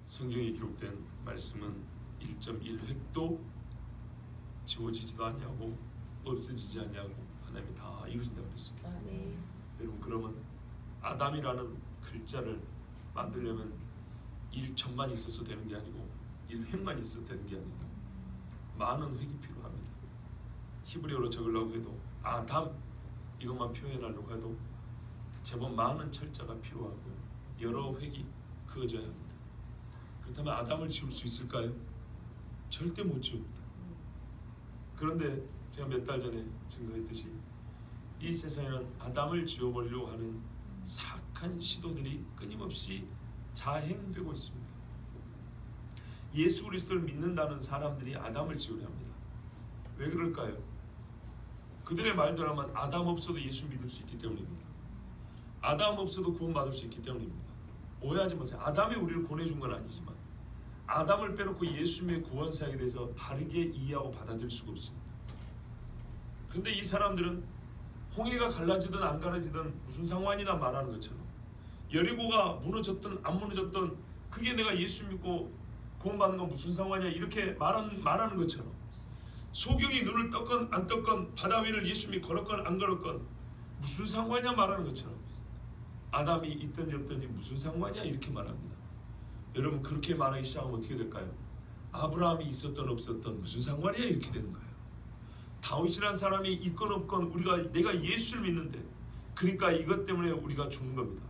성경에 기록된 말씀은 1.1획도 지워지지도 아니하고 없어지지 아니하고 하나님이 다 이루신다고 그랬습니다. 여러분, 그러면 아담이라는 글자를 만들려면 1천만 있어서 되는 게 아니고 1획만 있어도 되는 게 아니고 많은 획이 필요합니다. 히브리어로 적으려고 해도 아담 이것만 표현하려고 해도 제법 많은 철자가 필요하고요. 여러 획이 그어져야 합니다. 그렇다면 아담을 지울 수 있을까요? 절대 못 지웁니다. 그런데 제가 몇 달 전에 증거했듯이 이 세상에는 아담을 지워버리려고 하는 사악한 시도들이 끊임없이 자행되고 있습니다. 예수 그리스도를 믿는다는 사람들이 아담을 지우려 합니다. 왜 그럴까요? 그들의 말대로라면 아담 없어도 예수 믿을 수 있기 때문입니다. 아담 없어도 구원받을 수 있기 때문입니다. 오해하지 마세요. 아담이 우리를 보내준 건 아니지만 아담을 빼놓고 예수님의 구원사에 대해서 바르게 이해하고 받아들일 수가 없습니다. 그런데 이 사람들은 홍해가 갈라지든 안 갈라지든 무슨 상관이나 말하는 것처럼 여리고가 무너졌든 안 무너졌든 그게 내가 예수 믿고 구원받는 건 무슨 상관이야 이렇게 말하는 것처럼 소경이 눈을 떴건 안 떴건 바다 위를 예수 믿고 걸었건 안 걸었건 무슨 상관이냐 말하는 것처럼 아담이 있든지 없든지 무슨 상관이야 이렇게 말합니다. 여러분, 그렇게 말하기 시작하면 어떻게 될까요? 아브라함이 있었던 없었던 무슨 상관이야 이렇게 되는 거예요. 다윗이라는 사람이 있건 없건 내가 예수를 믿는데 그러니까 이것 때문에 우리가 죽는 겁니다.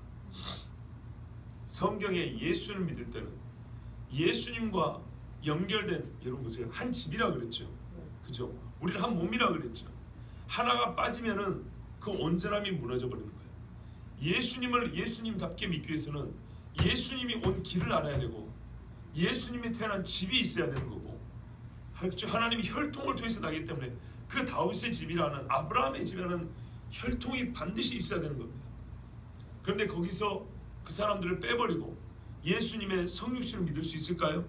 성경에 예수를 믿을 때는 예수님과 연결된, 여러분 보세요, 한 집이라 그랬죠. 그죠? 우리는 한 몸이라 그랬죠. 하나가 빠지면은 그 온전함이 무너져 버리는 거예요. 예수님을 예수님답게 믿기 위해서는 예수님이 온 길을 알아야 되고 예수님이 태어난 집이 있어야 되는 거고, 하나님이 혈통을 통해서 나기 때문에 그 다윗의 집이라는, 아브라함의 집이라는 혈통이 반드시 있어야 되는 겁니다. 그런데 거기서 그 사람들을 빼버리고 예수님의 성육신을 믿을 수 있을까요?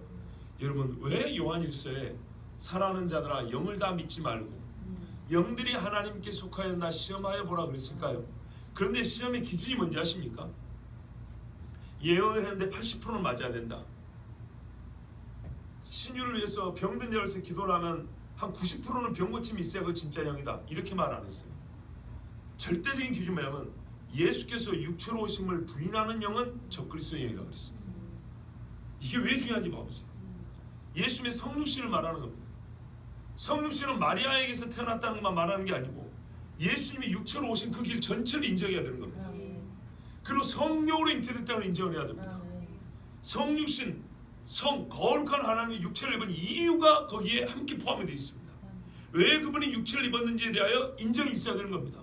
여러분, 왜 요한일서에 살아가는 자들아 영을 다 믿지 말고 영들이 하나님께 속하였나 시험하여 보라 그랬을까요? 그런데 시험의 기준이 뭔지 아십니까? 예언을 했는데 80%는 맞아야 된다. 신유를 위해서 병든 자를 위해서 기도를 하면 한 90%는 병 고침이 있어야 그 진짜 영이다. 이렇게 말 안 했어요. 절대적인 기준이 뭐냐면 예수께서 육체로 오심을 부인하는 영은 적그리스도의 영이라고 그랬어요. 이게 왜 중요한지 봐보세요. 예수님의 성육신을 말하는 겁니다. 성육신은 마리아에게서 태어났다는 것만 말하는 게 아니고 예수님이 육체로 오신 그 길 전체를 인정해야 되는 겁니다. 그리고 성령으로 잉태됐다는 인정을 해야 됩니다. 성육신, 거룩한 하나님의 육체를 입은 이유가 거기에 함께 포함이 되어 있습니다. 왜 그분이 육체를 입었는지에 대하여 인정이 있어야 되는 겁니다.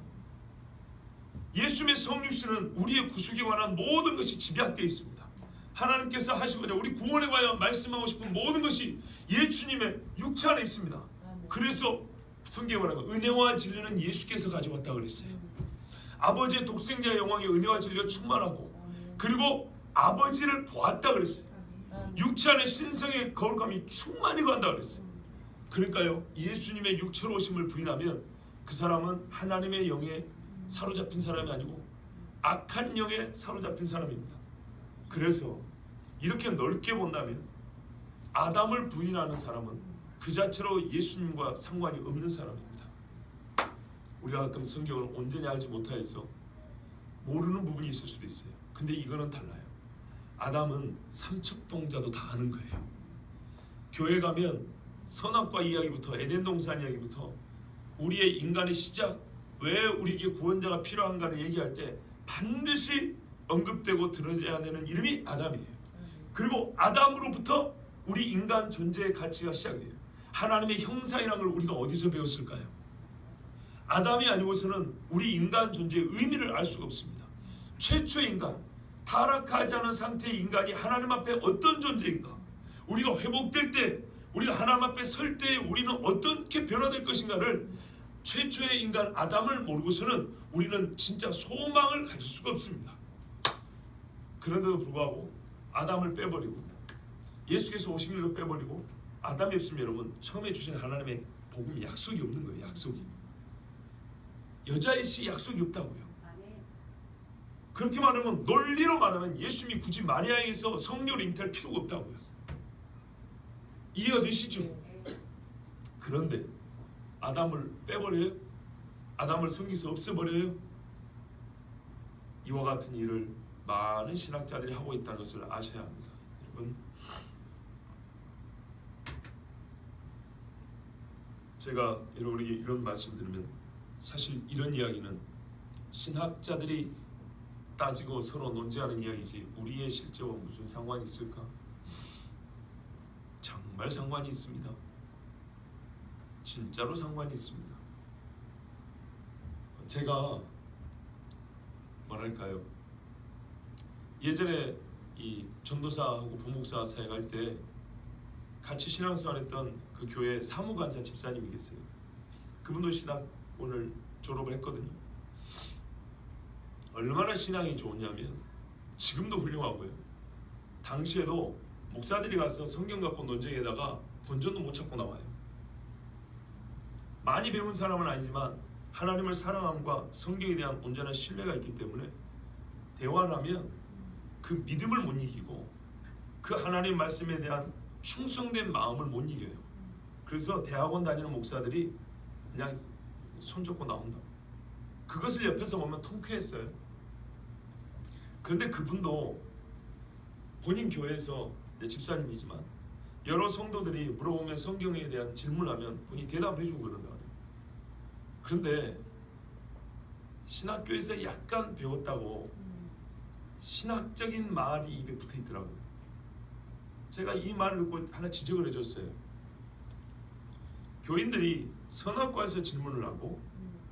예수님의 성육신은 우리의 구속에 관한 모든 것이 집약되어 있습니다. 하나님께서 하시고자 우리 구원에 관하여 말씀하고 싶은 모든 것이 예수님의 육체 안에 있습니다. 그래서 성경에 말하는 은혜와 진리는 예수께서 가져왔다고 그랬어요. 아버지의 독생자의 영광에 은혜와 진리가 충만하고 그리고 아버지를 보았다 그랬어요. 육체 안에 신성의 거룩함이 충만히 거한다 그랬어요. 그러니까요, 예수님의 육체로 오심을 부인하면 그 사람은 하나님의 영에 사로잡힌 사람이 아니고 악한 영에 사로잡힌 사람입니다. 그래서 이렇게 넓게 본다면 아담을 부인하는 사람은 그 자체로 예수님과 상관이 없는 사람입니다. 우리가 가끔 성경을 온전히 알지 못하여서 모르는 부분이 있을 수도 있어요. 근데 이거는 달라요. 아담은 삼척동자도 다 아는 거예요. 교회 가면 선악과 이야기부터 에덴 동산 이야기부터 우리의 인간의 시작, 왜 우리에게 구원자가 필요한가를 얘기할 때 반드시 언급되고 들어야 되는 이름이 아담이에요. 그리고 아담으로부터 우리 인간 존재의 가치가 시작돼요. 하나님의 형상이라는 걸 우리가 어디서 배웠을까요? 아담이 아니고서는 우리 인간 존재의 의미를 알 수가 없습니다. 최초의 인간, 타락하지 않은 상태의 인간이 하나님 앞에 어떤 존재인가, 우리가 회복될 때, 우리가 하나님 앞에 설 때 우리는 어떻게 변화될 것인가를 최초의 인간 아담을 모르고서는 우리는 진짜 소망을 가질 수가 없습니다. 그런데도 불구하고 아담을 빼버리고 예수께서 오신 길로 빼버리고 아담이 없으면 여러분 처음에 주신 하나님의 복음 약속이 없는 거예요. 약속이. 여자의 씨 약속이 없다고요. 그렇게 말하면 논리로 말하면 예수님이 굳이 마리아에게서 성령을 잉태할 필요가 없다고요. 이해가 되시죠? 그런데 아담을 빼버려요? 아담을 성경에서 없애버려요? 이와 같은 일을 많은 신학자들이 하고 있다는 것을 아셔야 합니다. 여러분, 제가 여러분에게 이런 말씀 드리면 사실 이런 이야기는 신학자들이 따지고 서로 논지하는 이야기지 우리의 실제와 무슨 상관이 있을까? 정말 상관이 있습니다. 진짜로 상관이 있습니다. 제가 뭐랄까요? 예전에 이 전도사하고 부목사 사역할 때 같이 신앙생활했던 그 교회 사무관사 집사님이 계세요. 그분도 신학원을 졸업을 했거든요. 얼마나 신앙이 좋냐면 지금도 훌륭하고요. 당시에도 목사들이 가서 성경 갖고 논쟁에다가 본전도 못 찾고 나와요. 많이 배운 사람은 아니지만 하나님을 사랑함과 성경에 대한 온전한 신뢰가 있기 때문에 대화를 하면 그 믿음을 못 이기고 그 하나님 말씀에 대한 충성된 마음을 못 이겨요. 그래서 대학원 다니는 목사들이 그냥 손잡고 나온다. 그것을 옆에서 보면 통쾌했어요. 그런데 그분도 본인 교회에서 집사님이지만 여러 성도들이 물어보면 성경에 대한 질문하면 본인이 대답을 해주고 그런다 그래요. 그런데 신학교에서 약간 배웠다고 신학적인 말이 입에 붙어 있더라고요. 제가 이 말을 듣고 하나 지적을 해줬어요. 교인들이 선악과에서 질문을 하고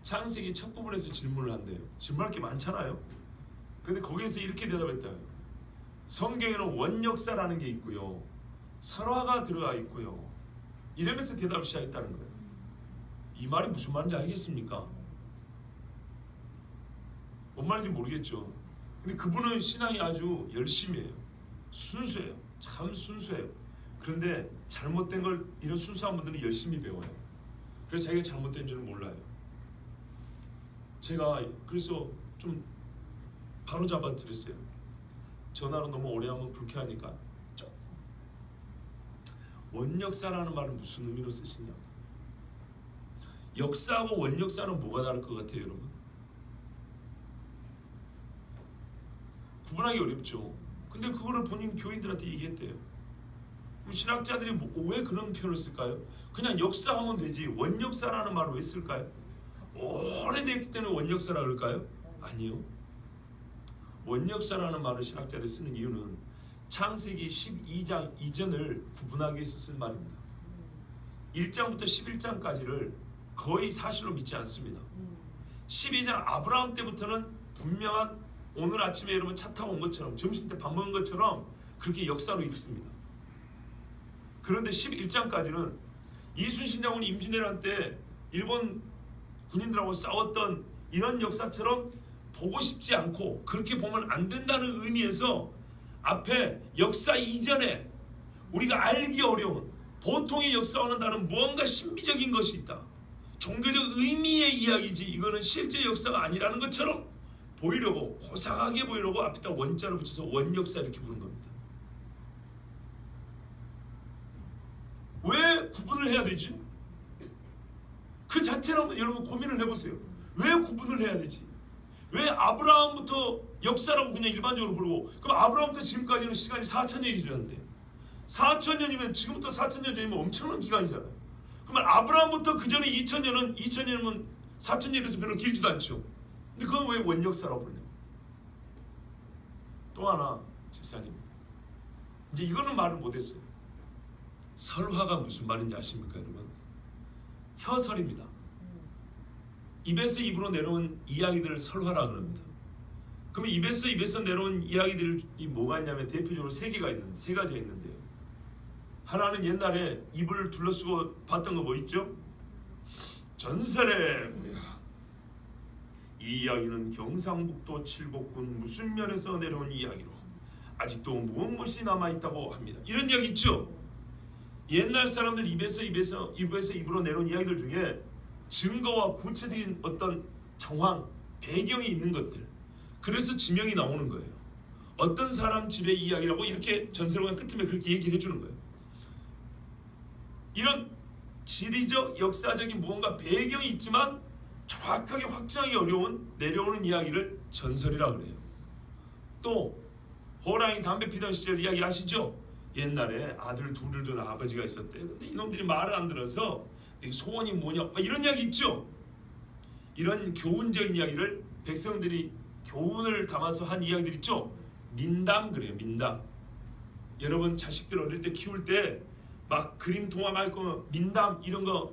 창세기 첫 부분에서 질문을 한대요. 질문할 게 많잖아요. 그런데 거기에서 이렇게 대답했다. 성경에는 원역사라는 게 있고요, 설화가 들어가 있고요, 이러면서 대답을 시작했다는 거예요. 이 말이 무슨 말인지 알겠습니까? 뭔 말인지 모르겠죠. 근데 그분은 신앙이 아주 열심히 해요. 순수해요. 참 순수해요. 그런데 잘못된 걸 이런 순수한 분들은 열심히 배워요. 그래서 자기가 잘못된 줄은 몰라요. 제가 그래서 좀 바로 잡아 드렸어요. 전화로 너무 오래 하면 불쾌하니까 원역사라는 말은 무슨 의미로 쓰시냐고. 역사하고 원역사는 뭐가 다를 것 같아요, 여러분? 구분하기 어렵죠. 근데 그거를 본인 교인들한테 얘기했대요. 그럼 신학자들이 왜 그런 표현을 쓸까요? 그냥 역사하면 되지 원역사라는 말을 왜 쓸까요? 오래됐기 때문에 원역사라 그럴까요? 아니요. 원역사라는 말을 신학자들이 쓰는 이유는 창세기 12장 이전을 구분하기 위해서 쓴 말입니다. 1장부터 11장까지를 거의 사실로 믿지 않습니다. 12장 아브라함 때부터는 분명한, 오늘 아침에 여러분 차 타고 온 것처럼 점심때 밥 먹은 것처럼 그렇게 역사로 읽습니다. 그런데 11장까지는 이순신 장군이 임진왜란 때 일본 군인들하고 싸웠던 이런 역사처럼 보고 싶지 않고 그렇게 보면 안 된다는 의미에서 앞에 역사 이전에 우리가 알기 어려운 보통의 역사와는 다른 무언가 신비적인 것이 있다, 종교적 의미의 이야기지 이거는 실제 역사가 아니라는 것처럼 보이려고, 고상하게 보이려고 앞에다 원자를 붙여서 원역사 이렇게 부른 겁니다. 왜 구분을 해야 되지? 그 자체를 한번 여러분 고민을 해보세요. 왜 구분을 해야 되지? 왜 아브라함부터 역사라고 그냥 일반적으로 부르고, 그럼 아브라함부터 지금까지는 시간이 4,000년이 지났는데 4,000년이면 지금부터 4,000년 전이면 엄청난 기간이잖아요. 그러면 아브라함부터 그 전에 2,000년은 2,000년이면 4,000년에서 별로 길지도 않죠. 근데 그건 왜 원역사라고 부르냐? 또 하나, 집사님, 이제 이거는 말을 못했어요. 설화가 무슨 말인지 아십니까, 여러분? 혀설입니다. 입에서 입으로 내려온 이야기들을 설화라 그럽니다. 그러면 입에서 내려온 이야기들이 뭐가 있냐면 대표적으로 세 가지가 있는데요. 하나는 옛날에 입을 둘러쓰고 봤던 거 뭐 있죠? 전설의 이 이야기는 경상북도 칠곡군 무슨 면에서 내려온 이야기로 아직도 무엇이 남아있다고 합니다. 이런 이야기 있죠? 옛날 사람들 입에서 입으로 내려온 이야기들 중에 증거와 구체적인 어떤 정황, 배경이 있는 것들, 그래서 지명이 나오는 거예요. 어떤 사람 집의 이야기라고 이렇게 전설과 끝에 그렇게 얘기를 해주는 거예요. 이런 지리적 역사적인 무언가 배경이 있지만 정확하게 확정하기 어려운 내려오는 이야기를 전설이라 그래요. 또 호랑이 담배 피던 시절 이야기 아시죠? 옛날에 아들 둘을 둔 아버지가 있었대요. 근데 이놈들이 말을 안 들어서 소원이 뭐냐 이런 이야기 있죠. 이런 교훈적인 이야기를 백성들이 교훈을 담아서 한 이야기들 있죠. 민담 그래요. 민담. 여러분 자식들 어릴 때 키울 때 막 그림 동화 말고 민담 이런 거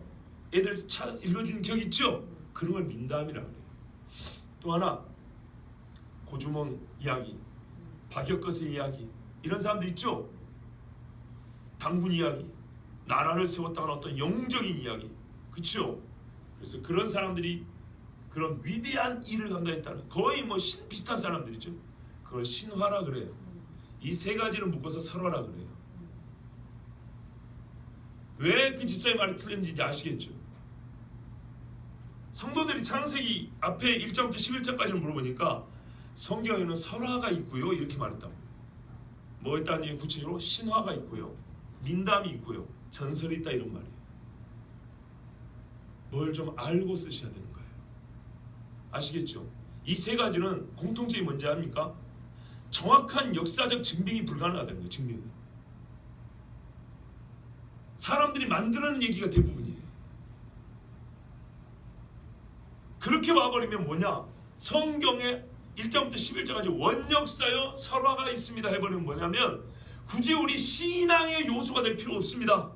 애들 읽어주는 기억 있죠? 그런 걸 민담이라 그래요. 또 하나 고주몽 이야기, 박역거세 이야기 이런 사람들 있죠? 당군 이야기, 나라를 세웠다는 어떤 영웅적인 이야기, 그렇죠? 그래서 그런 사람들이 그런 위대한 일을 감당했다는 거의 뭐 신 비슷한 사람들이죠. 그걸 신화라 그래요. 이 세 가지를 묶어서 설화라 그래요. 왜 그 집사의 말이 틀린지 이제 아시겠죠? 성도들이 창세기 앞에 1장부터 11장까지를 물어보니까 성경에는 설화가 있고요 이렇게 말했다고. 뭐 있다니 구체적으로 신화가 있고요, 민담이 있고요, 전설이 있다 이런 말이에요. 뭘 좀 알고 쓰셔야 되는 거예요. 아시겠죠? 이 세 가지는 공통점이 뭔지 압니까? 정확한 역사적 증빙이 불가능하다는 거예요. 증명이. 사람들이 만들어낸 얘기가 대부분이에요. 그렇게 와버리면 뭐냐? 성경에 1장부터 11장까지 원역사여 설화가 있습니다 해버리면 뭐냐면 굳이 우리 신앙의 요소가 될 필요 없습니다.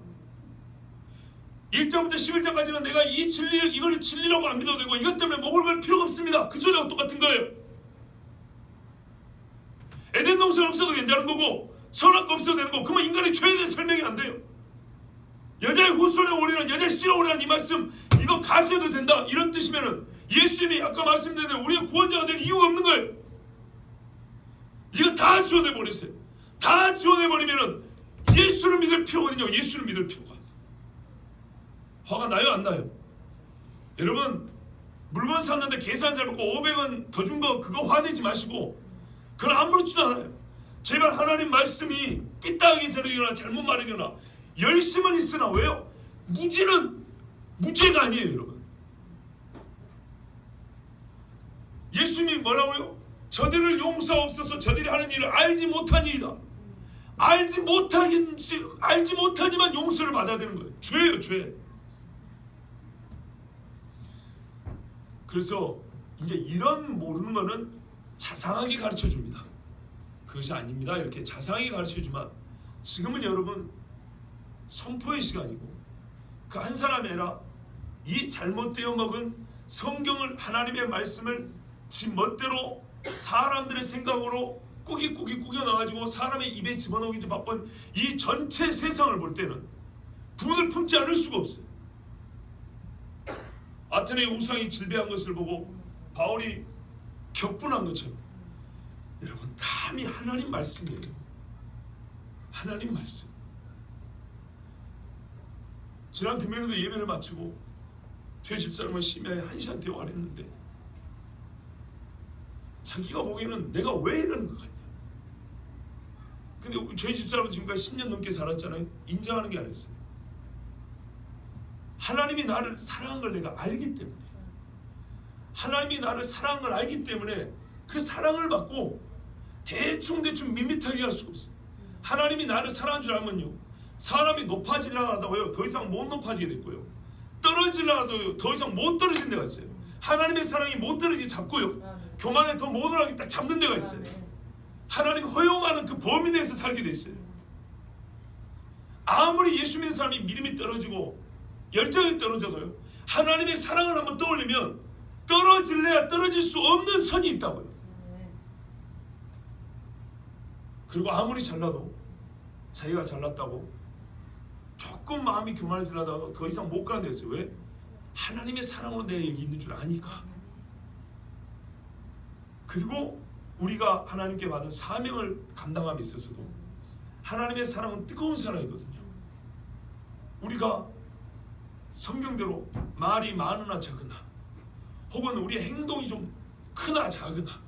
1장부터 11장까지는 내가 이 진리를 이걸 진리라고 안 믿어도 되고 이것 때문에 목을 걸 필요가 없습니다. 그 소리하고 똑같은 거예요. 에덴 동산 없어도 괜찮은 거고 선악과 없어도 되는 거고 그러면 인간의 죄에 대해 설명이 안 돼요. 여자의 후손에 오리란 여자의 씨로 오리란 이 말씀 이거 가져도 된다 이런 뜻이면은 예수님이 아까 말씀드린 대로 우리의 구원자가 될 이유가 없는 거예요. 이거 다 지워내버리세요. 다 지워내버리면은 예수를 믿을 필요거든요. 예수를 믿을 필요가. 화가 나요 안 나요? 여러분 물건 샀는데 계산 잘못고 500원 더 준 거 그거 화내지 마시고 그건 아무렇지도 않아요. 제발 하나님 말씀이 삐딱하게 들으거나 잘못 말하거나 열심은 있으나 왜요? 무지는 무죄가 아니에요 여러분. 예수님이 뭐라고요? 저들을 용서하옵소서 저들이 하는 일을 알지 못하니이다. 알지 못하지만 용서를 받아야 되는 거예요. 죄예요 죄. 그래서 이제 이런 모르는 거는 자상하게 가르쳐 줍니다. 그것이 아닙니다 이렇게 자상하게 가르쳐 주지만 지금은 여러분 선포의 시간이고 그 한 사람이 아니라 이 잘못되어 먹은 성경을 하나님의 말씀을 지 멋대로 사람들의 생각으로 꾸깃꾸깃 꾸겨놔가지고 사람의 입에 집어넣기 바쁜 이 전체 세상을 볼 때는 분을 품지 않을 수가 없어요. 아테네의 우상이 질배한 것을 보고 바울이 격분한 것처럼 여러분 감히 하나님 말씀이에요. 하나님 말씀. 지난 금요일에도 예배를 마치고 저희 집사람은 심야에 1시간 대화를 했는데 자기가 보기에는 내가 왜 이러는 것 같냐. 근데 저희 집사람은 지금까지 10년 넘게 살았잖아요. 인정하는 게 아니었어요. 하나님이 나를 사랑한 걸 내가 알기 때문에 하나님이 나를 사랑한 걸 알기 때문에 그 사랑을 받고 대충 밋밋하게 할 수가 없어요. 하나님이 나를 사랑한 줄 알면요 사람이 높아지려고 하다고요 더 이상 못 높아지게 됐고요 떨어지려고 하다고요 더 이상 못 떨어진 데가 있어요. 하나님의 사랑이 못 떨어지게 잡고요 교만에 더 못 올라가게 딱 잡는 데가 있어요. 하나님이 허용하는 그 범위 내에서 살게 돼 있어요. 아무리 예수 믿는 사람이 믿음이 떨어지고 열정이 떨어져도요 하나님의 사랑을 한번 떠올리면 떨어질래야 떨어질 수 없는 선이 있다고요. 그리고 아무리 잘나도 자기가 잘났다고 조금 마음이 교만해지려다가 더 이상 못 가는 데였어요. 왜? 하나님의 사랑으로 내가 여기 있는 줄 아니까. 그리고 우리가 하나님께 받은 사명을 감당함에 있어서도 하나님의 사랑은 뜨거운 사랑이거든요. 우리가 성경대로 말이 많으나 적으나 혹은 우리의 행동이 좀 크나 작으나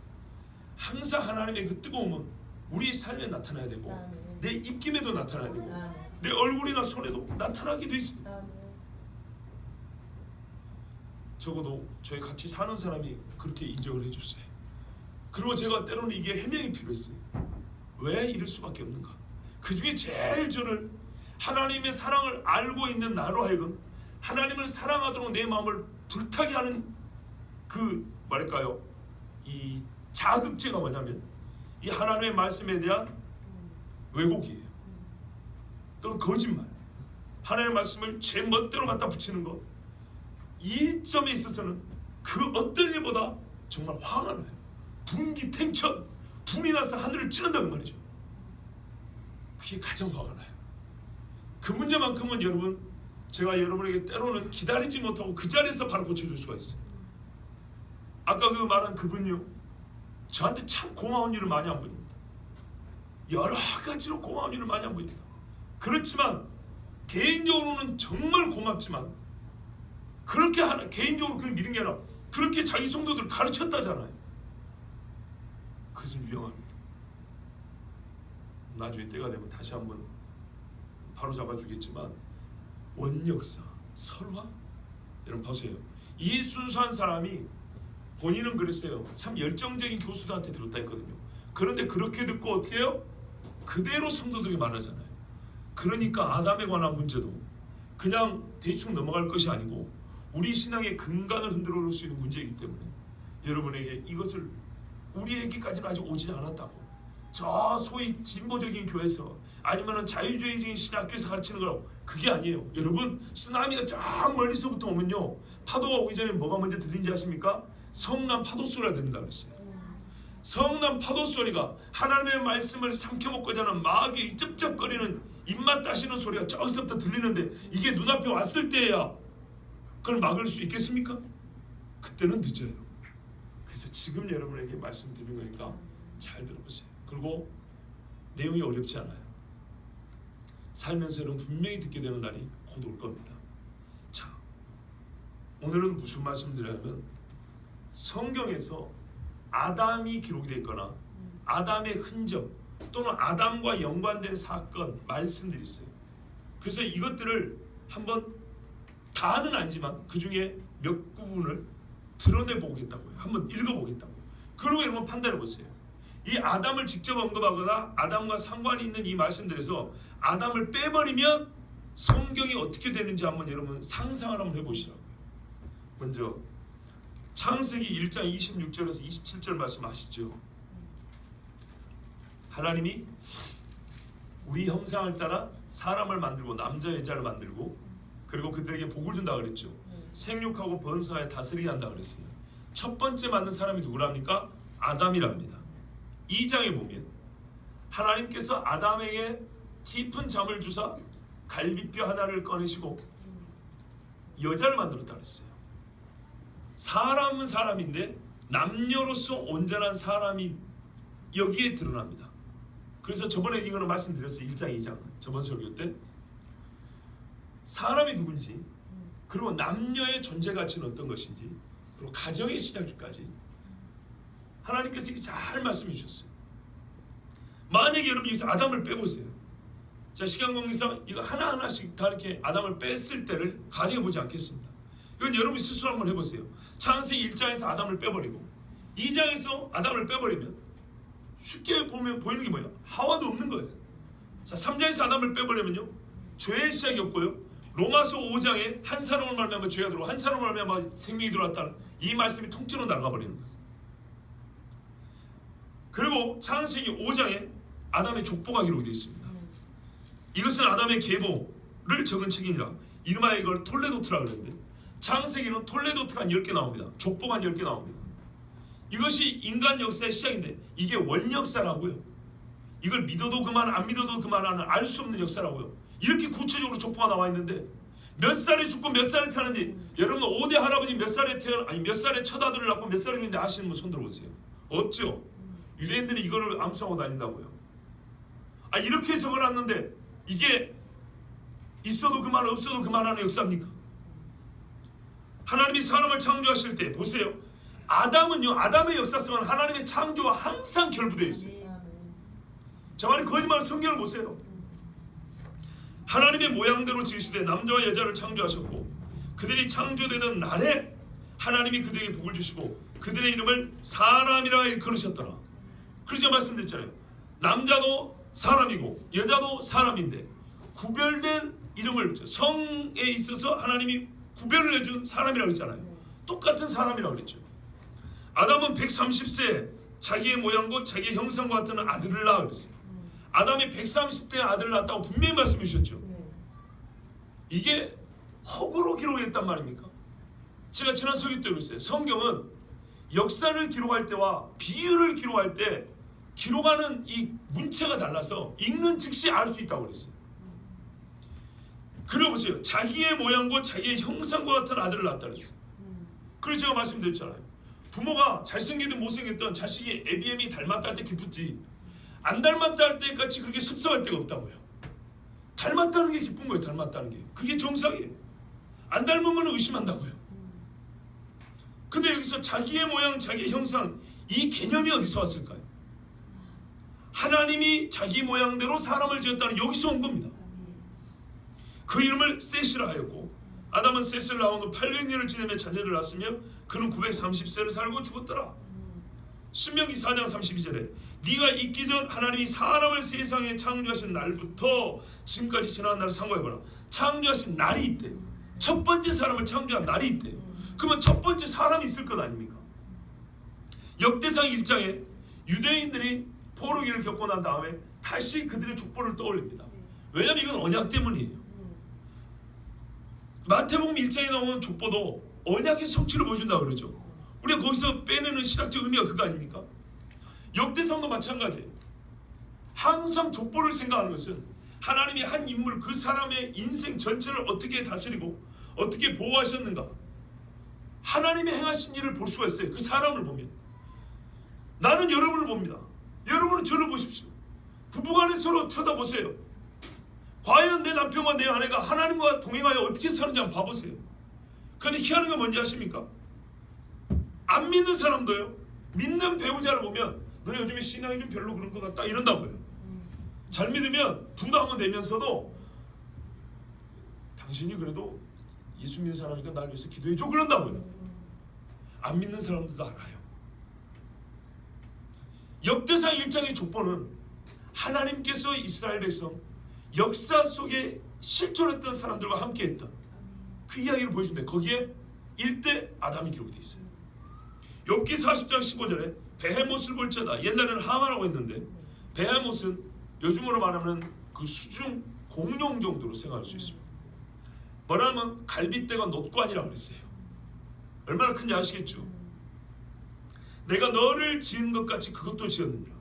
항상 하나님의 그 뜨거움은 우리 삶에 나타나야 되고 내 입김에도 나타나야 되고 내 얼굴이나 손에도 나타나기도 있습니다. 적어도 저희 같이 사는 사람이 그렇게 인정을 해줬어요. 그리고 제가 때로는 이게 해명이 필요했어요. 왜 이럴 수밖에 없는가? 그 중에 제일 저를 하나님의 사랑을 알고 있는 나로 하여금 하나님을 사랑하도록 내 마음을 불타게 하는 그 뭐랄까요? 이 자극제가 뭐냐면 이 하나님의 말씀에 대한 왜곡이에요. 또는 거짓말. 하나님의 말씀을 제 멋대로 갖다 붙이는 것. 이 점에 있어서는 그 어떤 일보다 정말 화가 나요. 분기탱천, 분이 나서 하늘을 찌른다는 말이죠. 그게 가장 화가 나요. 그 문제만큼은 여러분, 제가 여러분에게 때로는 기다리지 못하고 그 자리에서 바로 고쳐줄 수가 있어요. 아까 그 말한 그분요, 저한테 참 고마운 일을 많이 한 분입니다. 여러 가지로 고마운 일을 많이 한 분입니다. 그렇지만 개인적으로는 정말 고맙지만 그렇게 하나 개인적으로 그걸 믿은 게 아니라 그렇게 자기 성도들을 가르쳤다잖아요. 그것은 위험합니다. 나중에 때가 되면 다시 한번 바로 잡아주겠지만 원역사, 설화, 여러분 보세요. 이 순수한 사람이 본인은 그랬어요. 참 열정적인 교수들한테 들었다 했거든요. 그런데 그렇게 듣고 어떻게 해요? 그대로 성도들이 말하잖아요. 그러니까 아담에 관한 문제도 그냥 대충 넘어갈 것이 아니고 우리 신앙의 근간을 흔들어 놓을 수 있는 문제이기 때문에 여러분에게 이것을 우리에게까지는 아직 오지 않았다고 저 소위 진보적인 교회에서 아니면 자유주의적인 신학교에서 가르치는 거라고 그게 아니에요. 여러분 쓰나미가 저 멀리서부터 오면요 파도가 오기 전에 뭐가 먼저 들리는지 아십니까? 성난 파도 소리가 들린다 그랬어요. 성난 파도 소리가 하나님의 말씀을 삼켜먹고자 하는 마귀의 이 쩝쩝거리는 입맛 따시는 소리가 저기서부터 들리는데 이게 눈앞에 왔을 때야 그걸 막을 수 있겠습니까? 그때는 늦어요. 그래서 지금 여러분에게 말씀드린 거니까 잘 들어보세요. 그리고 내용이 어렵지 않아요. 살면서 여러분 분명히 듣게 되는 날이 곧 올 겁니다. 자, 오늘은 무슨 말씀드리냐면 성경에서 아담이 기록이 되어 있거나 아담의 흔적 또는 아담과 연관된 사건 말씀들이 있어요. 그래서 이것들을 한번 다는 아니지만 그 중에 몇 부분을 드러내 보겠다고요. 한번 읽어보겠다고. 그리고 여러분 판단해 보세요. 이 아담을 직접 언급하거나 아담과 상관이 있는 이 말씀들에서 아담을 빼버리면 성경이 어떻게 되는지 한번 여러분 상상을 한번 해보시라고요. 먼저 창세기 1장 26절에서 27절 말씀 아시죠? 하나님이 우리 형상을 따라 사람을 만들고 남자 여자를 만들고 그리고 그들에게 복을 준다 그랬죠. 생육하고 번성하여 다스리게 한다 그랬어요. 첫 번째 만든 사람이 누구랍니까? 아담이랍니다. 2장에 보면 하나님께서 아담에게 깊은 잠을 주사 갈비뼈 하나를 꺼내시고 여자를 만들었다 그랬어요. 사람은 사람인데 남녀로서 온전한 사람이 여기에 드러납니다. 그래서 저번에 이거는 말씀드렸어요. 1장 2장 저번 설교 때 사람이 누군지 그리고 남녀의 존재 가치는 어떤 것인지 그리고 가정의 시작까지 하나님께서 이렇게 잘 말씀해 주셨어요. 만약에 여러분 여기서 아담을 빼보세요. 자, 시간 관계상 이거 하나하나씩 다 이렇게 아담을 뺐을 때를 가정해 보지 않겠습니다. 이건 여러분이 스스로 한번 해보세요. 창세기 1장에서 아담을 빼버리고 2장에서 아담을 빼버리면 쉽게 보면 보이는 게 뭐예요? 하와도 없는 거예요. 자, 3장에서 아담을 빼버리면요 죄의 시작이 없고요. 로마서 5장에 한 사람을 말미암아 죄가 들어오고 한 사람을 말미암아 생명이 들어왔다는 이 말씀이 통째로 나가버리는 거예요. 그리고 창세기 5장에 아담의 족보가 기록되어 있습니다. 이것은 아담의 계보를 적은 책이니라. 이름하여 이걸 톨레도트라 그러는데 창세기는 톨레도트가 한 10개 나옵니다. 족보가 한 10개 나옵니다. 이것이 인간 역사의 시작인데 이게 원역사라고요. 이걸 믿어도 그만 안 믿어도 그만하는 알 수 없는 역사라고요. 이렇게 구체적으로 족보가 나와 있는데 몇 살에 죽고 몇 살에 태어났는지 여러분 5대 할아버지 몇 살에 몇 살에 첫 아들을 낳고 몇 살에 죽는데 아시는 분 손 들어보세요. 없죠. 유대인들이 이거를 암송하고 다닌다고요. 아 이렇게 적어놨는데 이게 있어도 그만 없어도 그만하는 역사입니까? 하나님이 사람을 창조하실 때 보세요. 아담은요, 아담의 역사성은 하나님의 창조와 항상 결부되어 있어요. 저 말이 거짓말. 성경을 보세요. 하나님의 모양대로 지으시되 남자와 여자를 창조하셨고 그들이 창조되던 날에 하나님이 그들에게 복을 주시고 그들의 이름을 사람이라 일컬으셨더라. 그래서 말씀드렸잖아요. 남자도 사람이고 여자도 사람인데 구별된 이름을 성에 있어서 하나님이 구별을 해준 사람이라고 했잖아요. 똑같은 사람이라고 그랬죠. 아담은 130세 자기의 모양 곧 자기의 형상과 같은 아들을 낳아 그랬어요. 아담이 130대 아들을 낳았다고 분명히 말씀해 주셨죠. 이게 허구로 기록했단 말입니까? 제가 지난 설교 때 그랬어요. 성경은 역사를 기록할 때와 비유를 기록할 때 기록하는 이 문체가 달라서 읽는 즉시 알 수 있다고 그랬어요. 그리고 보세요. 자기의 모양과 자기의 형상과 같은 아들을 낳았다 그랬어요. 그래서 제가 말씀드렸잖아요. 부모가 잘생기든 못생겼든 자식이 ABM이 닮았다 할 때 기쁘지 안 닮았다 할 때까지 그렇게 섭섭할 데가 없다고요. 닮았다는 게 기쁜 거예요. 닮았다는 게. 그게 정상이에요. 안 닮으면 의심한다고요. 근데 여기서 자기의 모양, 자기의 형상, 이 개념이 어디서 왔을까요? 하나님이 자기 모양대로 사람을 지었다는 여기서 온 겁니다. 그 이름을 셋이라 하였고 아담은 셋을 낳은 후 800년을 지내며 자녀를 낳았으며 그는 930세를 살고 죽었더라. 신명기 4장 32절에 네가 있기 전 하나님이 사람을 세상에 창조하신 날부터 지금까지 지난 날을 상고해보라. 창조하신 날이 있대요. 첫 번째 사람을 창조한 날이 있대요. 그러면 첫 번째 사람이 있을 것 아닙니까? 역대상 1장에 유대인들이 포로기를 겪고 난 다음에 다시 그들의 족보를 떠올립니다. 왜냐하면 이건 언약 때문이에요. 마태복음 1장에 나오는 족보도 언약의 성취를 보여준다고 그러죠. 우리가 거기서 빼내는 신학적 의미가 그거 아닙니까? 역대상도 마찬가지예요. 항상 족보를 생각하는 것은 하나님이 한 인물 그 사람의 인생 전체를 어떻게 다스리고 어떻게 보호하셨는가 하나님이 행하신 일을 볼 수가 있어요. 그 사람을 보면. 나는 여러분을 봅니다. 여러분은 저를 보십시오. 부부간에 서로 쳐다보세요. 과연 내 남편과 내 아내가 하나님과 동행하여 어떻게 사는지 한번 봐보세요. 그런데 희한한 건 뭔지 아십니까? 안 믿는 사람도요. 믿는 배우자를 보면 너 요즘에 신앙이 좀 별로 그런 것 같다 이런다고요. 잘 믿으면 부담은 되면서도 당신이 그래도 예수 믿는 사람이니까 날 위해서 기도해줘 그런다고요. 안 믿는 사람들도 알아요. 역대상 1장의 족보는 하나님께서 이스라엘 백성 역사 속에 실존했던 사람들과 함께했던 그 이야기를 보여준다. 거기에 1대 아담이 기록되어 있어요. 욥기 40장 15절에 베헤못을 볼지어다. 옛날에는 하마라고 했는데 베헤못은 요즘으로 말하면 그 수중 공룡 정도로 생각할 수 있습니다. 뭐라면 갈빗대가 놋관이라고 그랬어요. 얼마나 큰지 아시겠죠? 내가 너를 지은 것 같이 그것도 지었느니라.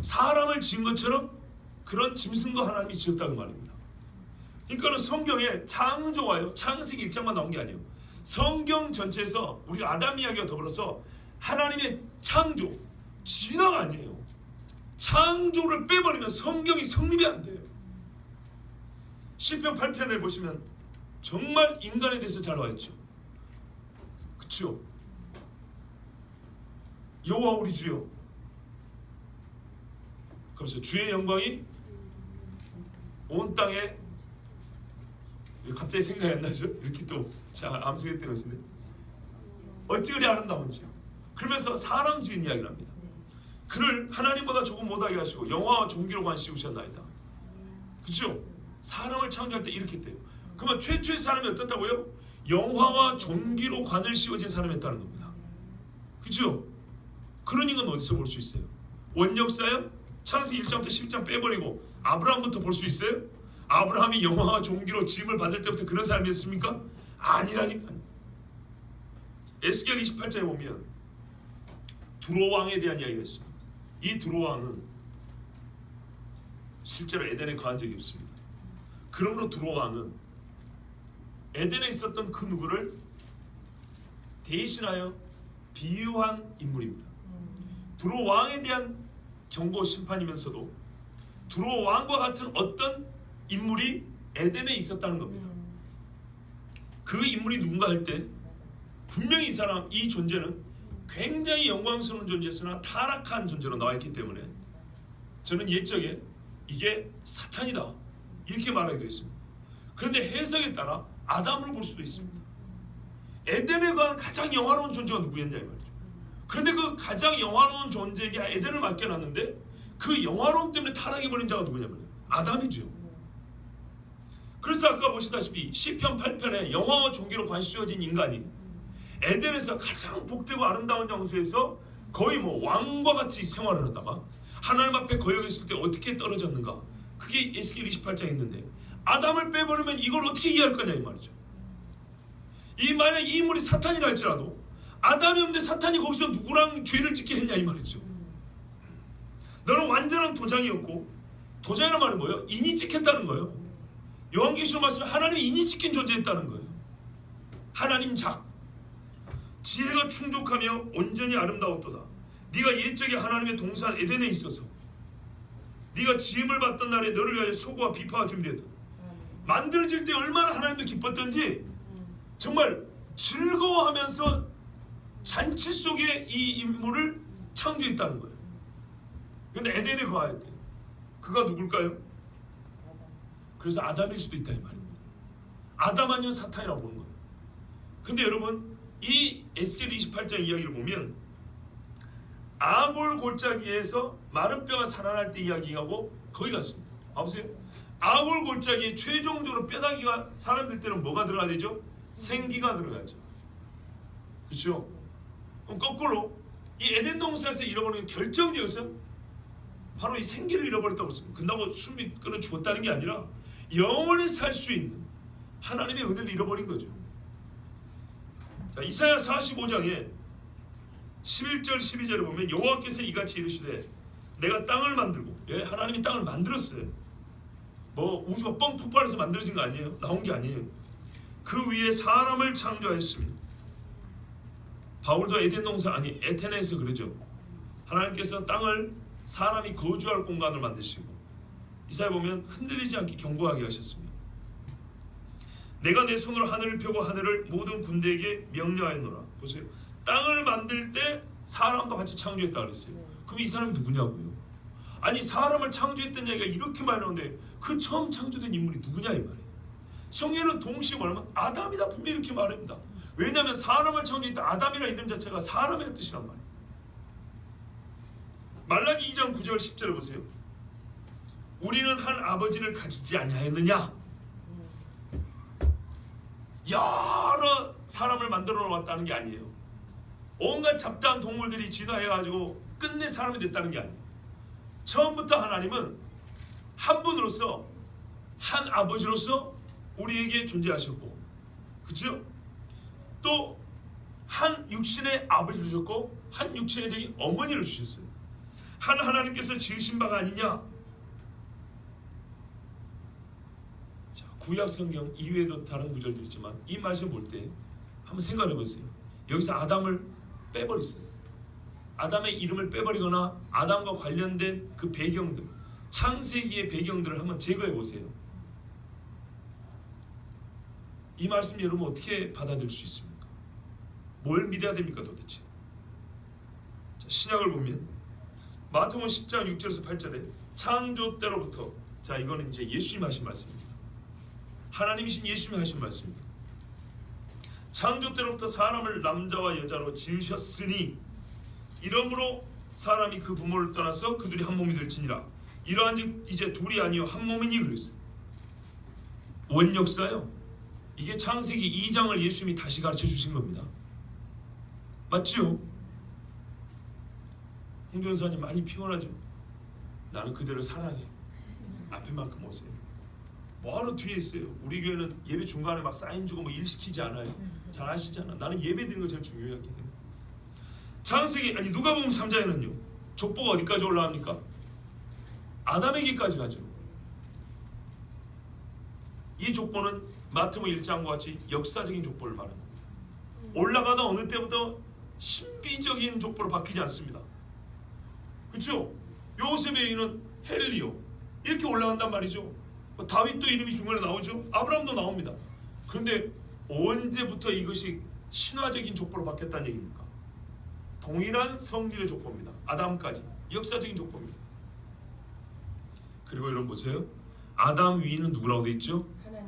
사람을 지은 것처럼 그런 짐승도 하나님이 지었다는 말입니다. 그러니까 성경에 창조와요 창세기 1장만 나온 게 아니에요. 성경 전체에서 우리가 아담 이야기와 더불어서 하나님의 창조, 진화가 아니에요. 창조를 빼버리면 성경이 성립이 안 돼요. 시편 8편을 보시면 정말 인간에 대해서 잘 와있죠. 그렇죠? 여호와 우리 주여. 그러면서 주의 영광이 온 땅에 갑자기 생각이 안 나죠? 이렇게 또 암송했던 것인데 어찌 그리 아름다운지요. 그러면서 사람 지은 이야기를 합니다. 그를 하나님보다 조금 못하게 하시고 영화와 종기로 관 씌우셨나이다. 그렇죠? 사람을 창조할 때 이렇게 돼요. 그러면 최초의 사람이 어떻다고요? 영화와 종기로 관을 씌워진 사람이었다는 겁니다. 그렇죠? 그런 인간 어디서 볼 수 있어요? 원역사요? 창세기 1장부터 10장 빼버리고 아브라함부터 볼 수 있어요? 아브라함이 영화와 종기로 짐을 받을 때부터 그런 사람이었습니까? 아니라니까요. 에스겔 28장에 보면 두로왕에 대한 이야기가 있습니다. 이 두로왕은 실제로 에덴에 거한 적이 없습니다. 그러므로 두로왕은 에덴에 있었던 그 누구를 대신하여 비유한 인물입니다. 두로왕에 대한 경고 심판이면서도 두로왕과 같은 어떤 인물이 에덴에 있었다는 겁니다. 그 인물이 누군가 할 때 분명히 이 사람, 이 존재는 굉장히 영광스러운 존재였으나 타락한 존재로 나와 있기 때문에 저는 옛적에 이게 사탄이다 이렇게 말하기도 했습니다. 그런데 해석에 따라 아담으로 볼 수도 있습니다. 에덴에 관한 가장 영화로운 존재가 누구였냐 이 말이죠. 그런데 그 가장 영화로운 존재에게 에덴을 맡겨놨는데 그 영화로움 때문에 타락해버린 자가 누구냐면 아담이죠. 그래서 아까 보시다시피 시편 8편에 영화와 종교로 관심어진 인간이 에덴에서 가장 복되고 아름다운 장소에서 거의 뭐 왕과 같이 생활을 하다가 하나님 앞에 거역했을 때 어떻게 떨어졌는가, 그게 에스겔 28장에 있는데 아담을 빼버리면 이걸 어떻게 이해할 거냐 이 말이죠. 이 만약 이 인물이 사탄이라 할지라도 아담이 없는데 사탄이 거기서 누구랑 죄를 짓게 했냐 이 말이죠. 너는 완전한 도장이었고, 도장이란 말은 뭐예요? 인이 찍혔다는 거예요. 요한계시록 말씀에 하나님이 인이 찍힌 존재였다는 거예요. 하나님 작 지혜가 충족하며 온전히 아름다웠도다. 네가 옛적에 하나님의 동산 에덴에 있어서 네가 지음을 받던 날에 너를 위하여 소고와 비파가 준비했다. 만들어질 때 얼마나 하나님도 기뻤던지 정말 즐거워하면서 잔치 속에 이 인물을 창조했다는 거예요. 그런데 에덴에 거하였대. 그가 누굴까요? 그래서 아담일 수도 있다 이 말입니다. 아담 아니면 사탄이라고 보는 거예요. 근데 여러분 이 에스겔 28장 이야기를 보면 아골 골짜기에서 마른 뼈가 살아날 때 이야기하고 거기 같습니다. 봐보세요. 아골 골짜기에 최종적으로 뼈다귀가 사람들 때는 뭐가 들어가야 되죠? 생기가 들어가죠. 그렇죠? 그럼 거꾸로 이 에덴 동산에서 잃어버리는 결정적이었어요. 바로 이 생기를 잃어버렸다고 했습니다. 근다고 숨이 끊어 죽었다는 게 아니라 영원히 살 수 있는 하나님의 은혜를 잃어버린 거죠. 자, 이사야 45장에 11절 12절을 보면 여호와께서 이같이 이르시되 내가 땅을 만들고, 예, 하나님이 땅을 만들었어요. 뭐 우주가 뻥 폭발해서 만들어진 거 아니에요. 나온 게 아니에요. 그 위에 사람을 창조하였습니다. 바울도 에덴 동산 아니 에테네에서 그러죠. 하나님께서 땅을 사람이 거주할 공간을 만드시고, 이사야 보면 흔들리지 않게 견고하게 하셨습니다. 내가 내 손으로 하늘을 펴고 하늘을 모든 군대에게 명령하였노라. 보세요. 땅을 만들 때 사람도 같이 창조했다 그랬어요. 그럼 이 사람이 누구냐고요? 아니 사람을 창조했던 얘기가 이렇게 많이 나오는데 그 처음 창조된 인물이 누구냐 이 말이에요. 성경은 동시에 말하면 아담이다 분명히 이렇게 말합니다. 왜냐하면 사람을 창조했던 아담이라는 이름 자체가 사람의 뜻이란 말이에요. 말라기 2장 9절 10절을 보세요. 우리는 한 아버지를 가지지 아니하였느냐? 여러 사람을 만들어 왔다는 게 아니에요. 온갖 잡다한 동물들이 진화해가지고 끝내 사람이 됐다는 게 아니에요. 처음부터 하나님은 한 분으로서 한 아버지로서 우리에게 존재하셨고, 그렇죠? 또 한 육신의 아버지를 주셨고 한 육신의 적인 어머니를 주셨어요. 한 하나님께서 지으신 바가 아니냐? 자, 구약 성경 이외에도 다른 구절도 있지만 이 말씀 볼 때 한번 생각해 보세요. 여기서 아담을 빼버렸어요. 아담의 이름을 빼버리거나 아담과 관련된 그 배경들, 창세기의 배경들을 한번 제거해 보세요. 이 말씀 여러분 어떻게 받아들일 수 있습니까? 뭘 믿어야 됩니까 도대체? 자, 신약을 보면 마태복음 10장 6절에서 8절에 창조 때로부터, 자 이거는 이제 예수님 하신 말씀입니다. 하나님이신 예수님이 하신 말씀입니다. 창조 때로부터 사람을 남자와 여자로 지으셨으니 이러므로 사람이 그 부모를 떠나서 그들이 한 몸이 될지니라. 이러한즉 이제 둘이 아니요 한 몸이니 그랬어요. 원역사요. 이게 창세기 2장을 예수님이 다시 가르쳐 주신 겁니다. 맞죠? 홍전사님 많이 피곤하죠? 나는 그대를 사랑해. 앞에만큼 오세요. 뭐하러 뒤에 있어요? 우리 교회는 예배 중간에 막 사인 주고 뭐 일 시키지 않아요. 잘 아시잖아. 나는 예배 드리는 거 제일 중요하기 때문에. 창세기 아니 누가복음 3장에는요 족보가 어디까지 올라갑니까? 아담에게까지 가죠. 이 족보는 마태복음 1장과 같이 역사적인 족보를 말합니다. 올라가다 어느 때부터 신비적인 족보로 바뀌지 않습니다. 그렇죠? 요셉의 이름은 헬리오 이렇게 올라간단 말이죠. 다윗도 이름이 중간에 나오죠. 아브라함도 나옵니다. 그런데 언제부터 이것이 신화적인 족보로 바뀌었다는 얘기입니까? 동일한 성질의 족보입니다. 아담까지 역사적인 족보입니다. 그리고 여러분 보세요. 아담 위는 누구라고 돼 있죠?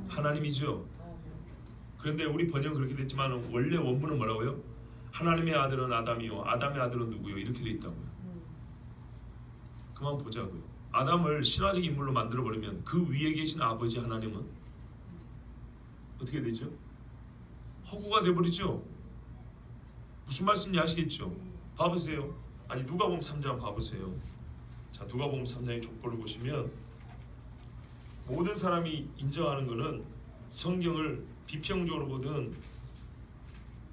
하나님이죠. 그런데 우리 번역은 그렇게 됐지만 원래 원문은 뭐라고요? 하나님의 아들은 아담이요 아담의 아들은 누구요? 이렇게 돼 있다고요. 그만 보자고요. 아담을 신화적 인물로 만들어버리면 그 위에 계신 아버지 하나님은 어떻게 되죠? 허구가 돼버리죠. 무슨 말씀인지 아시겠죠? 봐보세요. 아니 누가복음 3장 봐보세요. 자, 누가복음 3장의 족보를 보시면 모든 사람이 인정하는 것은 성경을 비평적으로 보든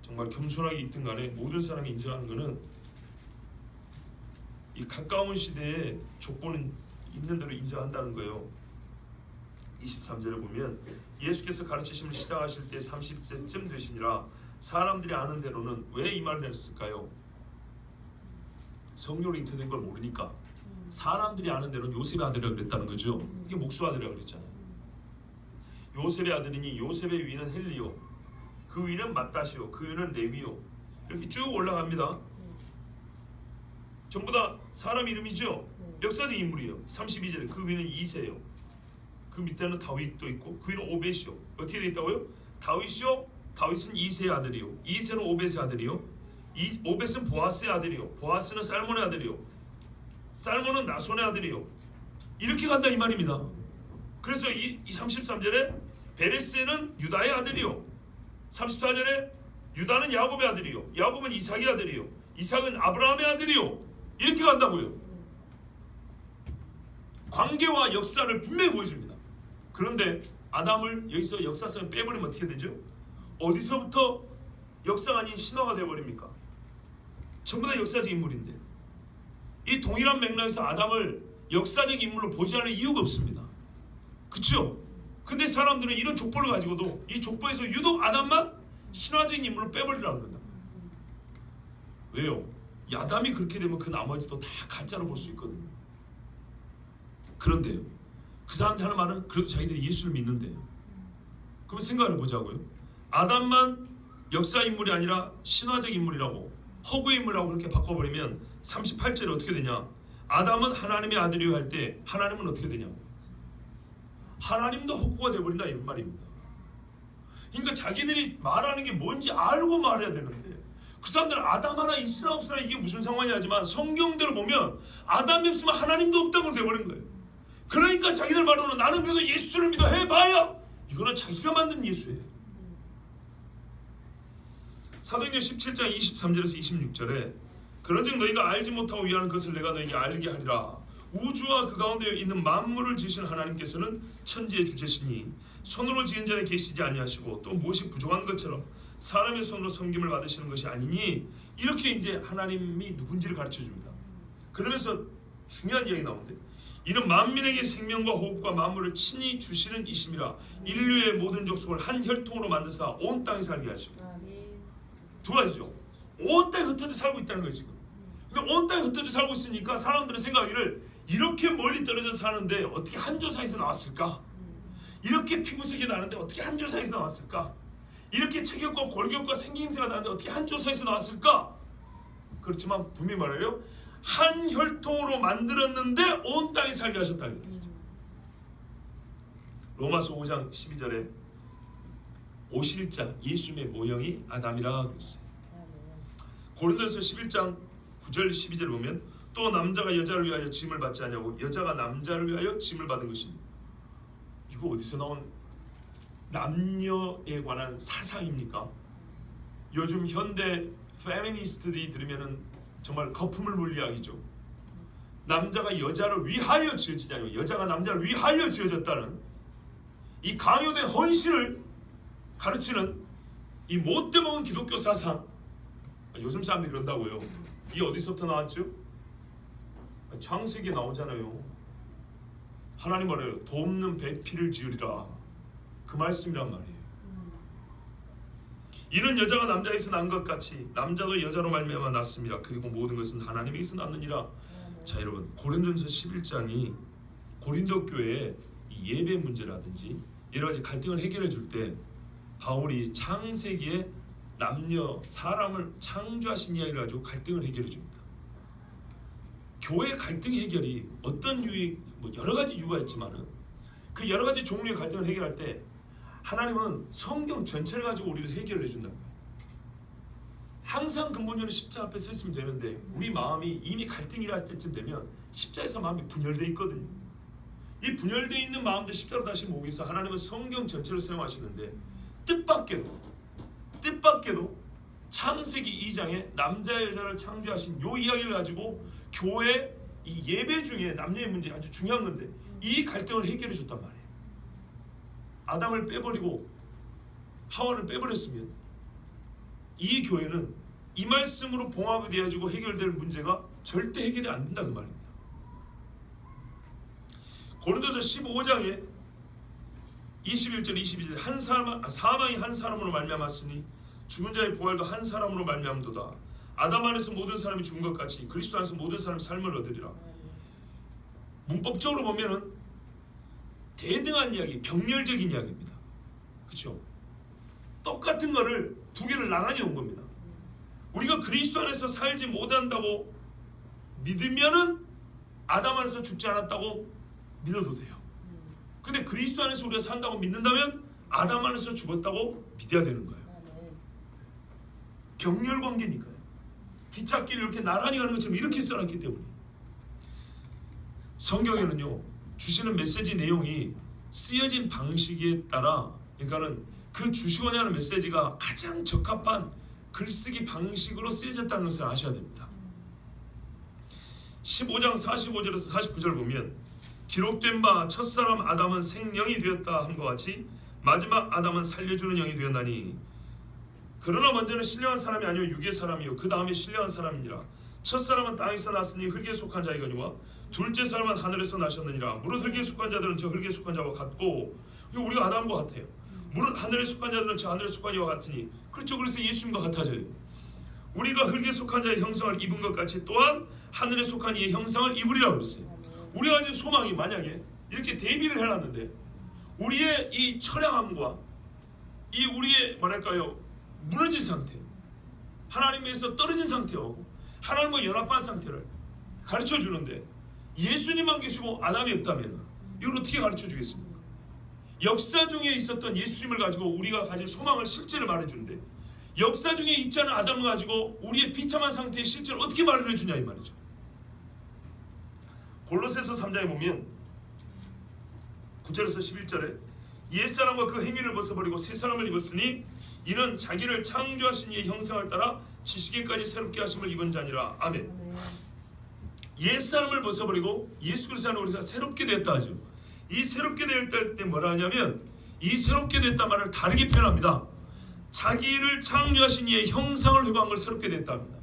정말 겸손하게 읽든 간에 모든 사람이 인정하는 것은 이 가까운 시대에 족보는 있는 대로 인정한다는 거예요. 23절에 보면 예수께서 가르치심을 시작하실 때 30세쯤 되시니라. 사람들이 아는 대로는 왜 이 말을 했을까요? 성경으로 잉태된 걸 모르니까. 사람들이 아는 대로는 요셉의 아들이라고 그랬다는 거죠. 이게 목수 아들이라고 그랬잖아요. 요셉의 아들이니 요셉의 위는 헬리요, 그 위는 맏다시요, 그 위는 레위요. 이렇게 쭉 올라갑니다. 전부 다 사람 이름이죠. 역사적 인물이에요. 32절에 그 위는 이세요, 그 밑에는 다윗도 있고 그 위는 오벳이요. 어떻게 돼 있다고요? 다윗이요, 다윗은 이세의 아들이요, 이세는 오벳의 아들이요, 오벳은 보아스의 아들이요, 보아스는 살몬의 아들이요, 살몬은 나손의 아들이요. 이렇게 간다 이 말입니다. 그래서 이 33절에 베레스는 유다의 아들이요, 34절에 유다는 야곱의 아들이요, 야곱은 이삭의 아들이요, 이삭은 아브라함의 아들이요. 이렇게 간다고요. 관계와 역사를 분명히 보여줍니다. 그런데 아담을 여기서 역사성을 빼버리면 어떻게 되죠? 어디서부터 역사가 아닌 신화가 되어버립니까? 전부 다 역사적 인물인데 이 동일한 맥락에서 아담을 역사적 인물로 보지 않을 이유가 없습니다. 그렇죠? 근데 사람들은 이런 족보를 가지고도 이 족보에서 유독 아담만 신화적인 인물로 빼버리려고 한다. 왜요? 이 아담이 그렇게 되면 그 나머지도 다 가짜로 볼 수 있거든요. 그런데요, 그 사람들이 하는 말은 그래도 자기들이 예수를 믿는데요. 그러면 생각을 해보자고요. 아담만 역사 인물이 아니라 신화적 인물이라고, 허구의 인물이라고 그렇게 바꿔버리면 38절에 어떻게 되냐? 아담은 하나님의 아들이요 할 때 하나님은 어떻게 되냐? 하나님도 허구가 되어버린다 이런 말입니다. 그러니까 자기들이 말하는 게 뭔지 알고 말해야 되는데 그 사람들은 아담 하나 있으나 없으나 이게 무슨 상관이냐 하지만 성경대로 보면 아담이 없으면 하나님도 없다고 되어버린 거예요. 그러니까 자기들 말로는 나는 그래도 예수를 믿어 해봐야 이거는 자기가 만든 예수예요. 사도행전 17장 23절에서 26절에 그런즉 너희가 알지 못하고 위하는 것을 내가 너희에게 알게 하리라. 우주와 그 가운데 있는 만물을 지으신 하나님께서는 천지의 주제시니 손으로 지은 자는 계시지 아니하시고 또 무엇이 부족한 것처럼 사람의 손으로 섬김을 받으시는 것이 아니니, 이렇게 이제 하나님이 누군지를 가르쳐 줍니다. 그러면서 중요한 이야기 나오는데 이는 만민에게 생명과 호흡과 만물을 친히 주시는 이심이라. 인류의 모든 족속을 한 혈통으로 만드사 온 땅에 살게 하시고. 두 가지죠. 온 땅에 흩어져 살고 있다는 거예요 지금. 근데 온 땅에 흩어져 살고 있으니까 사람들은 생각하기를 이렇게 멀리 떨어져 사는데 어떻게 한 조상에서 나왔을까? 이렇게 피부색이 나는데 어떻게 한 조상에서 나왔을까? 이렇게 체격과 골격과 생김새가 나는데 어떻게 한 조상에서 나왔을까? 그렇지만 분명히 말해요. 한 혈통으로 만들었는데 온 땅에 살게 하셨다 이렇게 되죠. 로마서 5장 12절에 오실자 예수님의 모형이 아담이라 그랬어요. 고린도서 11장 9절 12절을 보면 또 남자가 여자를 위하여 짐을 받지 않냐고 여자가 남자를 위하여 짐을 받은 것입니다. 이거 어디서 나온 남녀에 관한 사상입니까? 요즘 현대 페미니스트들이 들으면은 정말 거품을 물 이야기죠. 남자가 여자를 위하여 지어지지 않고 여자가 남자를 위하여 지어졌다는 이 강요된 헌신을 가르치는 이 못돼 먹은 기독교 사상. 요즘 사람들이 그런다고요. 이게 어디서부터 나왔죠? 창세기에 나오잖아요. 하나님 말해요. 돕는 배필을 지으리라. 그 말씀이란 말이에요. 이는 여자가 남자에서 난 것 같이 남자도 여자로 말미암아 났습니다. 그리고 모든 것은 하나님에게서 났느니라. 자 여러분, 고린도전서 11장이 고린도 교회의 예배 문제라든지 여러 가지 갈등을 해결해 줄 때 바울이 창세기에 남녀 사람을 창조하신 이야기를 가지고 갈등을 해결해 줍니다. 교회 갈등 해결이 어떤 이유, 뭐 여러 가지 이유가 있지만은 그 여러 가지 종류의 갈등을 해결할 때 하나님은 성경 전체를 가지고 우리를 해결해 준다는 거예요. 항상 근본적으로 십자가 앞에 서 있으면 되는데 우리 마음이 이미 갈등이라 할 때쯤 되면 십자에서 마음이 분열되어 있거든요. 이 분열되어 있는 마음들 십자로 다시 모으기 위해서 하나님은 성경 전체를 사용하시는데 뜻밖에도 창세기 2장에 남자 여자를 창조하신 요 이야기를 가지고 교회 이 예배 중에 남녀의 문제 아주 중요한 건데 이 갈등을 해결해 줬단 말이에요. 아담을 빼버리고 하와를 빼버렸으면 이 교회는 이 말씀으로 봉합이 되어지고 해결될 문제가 절대 해결이 안 된다 그 말입니다. 고린도서 15장에 21절 22절 한 사람 사망이 한 사람으로 말미암았으니 죽은 자의 부활도 한 사람으로 말미암도다. 아담 안에서 모든 사람이 죽은 것 같이 그리스도 안에서 모든 사람이 삶을 얻으리라. 문법적으로 보면은 대등한 이야기, 병렬적인 이야기입니다. 그렇죠? 똑같은 거를 두 개를 나란히 온 겁니다. 우리가 그리스도 안에서 살지 못한다고 믿으면은 아담 안에서 죽지 않았다고 믿어도 돼요. 근데 그리스도 안에서 우리가 산다고 믿는다면 아담 안에서 죽었다고 믿어야 되는 거예요. 병렬 관계니까요. 기찻길을 이렇게 나란히 가는 것처럼 이렇게 써놨기 때문에 성경에는요 주시는 메시지 내용이 쓰여진 방식에 따라 그러니까는 그 주시고자 하는 메시지가 가장 적합한 글쓰기 방식으로 쓰여졌다는 것을 아셔야 됩니다. 15장 45절에서 49절 보면 기록된 바 첫사람 아담은 생령이 되었다 함과 같이 마지막 아담은 살려주는 영이 되었나니 그러나 먼저는 신령한 사람이 아니요 육의 사람이요 그 다음에 신령한 사람이니라. 첫사람은 땅에서 났으니 흙에 속한 자이거니와 둘째 사람은 하늘에서 나셨느니라. 무릇 흙에 속한 자들은 저 흙에 속한 자와 같고 우리가 아담과 같아요. 무릇 하늘에 속한 자들은 저 하늘에 속한 이와 같으니 그렇죠. 그래서 예수님과 같아져요. 우리가 흙에 속한 자의 형상을 입은 것 같이 또한 하늘에 속한 이의 형상을 입으리라 그랬어요. 우리가 가진 소망이 만약에 이렇게 대비를 해놨는데 우리의 이 처량함과 이 우리의 뭐랄까요 무너진 상태, 하나님에서 떨어진 상태하고 하나님과 연합한 상태를 가르쳐 주는데 예수님만 계시고 아담이 없다면 이걸 어떻게 가르쳐 주겠습니까? 역사 중에 있었던 예수님을 가지고 우리가 가진 소망을 실제를 말해주는데 역사 중에 있지 않은 아담을 가지고 우리의 비참한 상태의 실제를 어떻게 말을 해주냐 이 말이죠. 골로새서 3장에 보면 9절에서 11절에 옛사람과 그 행위를 벗어버리고 새 사람을 입었으니 이는 자기를 창조하신 이의 형상을 따라 지식에까지 새롭게 하심을 입은 자니라. 아멘. 옛사람을 벗어버리고 예수 그리스도 안에 우리가 새롭게 됐다 하죠. 이 새롭게 됐다 때 뭐라 하냐면 이 새롭게 됐다 말을 다르게 표현합니다. 자기를 창조하신 이의 형상을 회복한 걸 새롭게 됐다 합니다.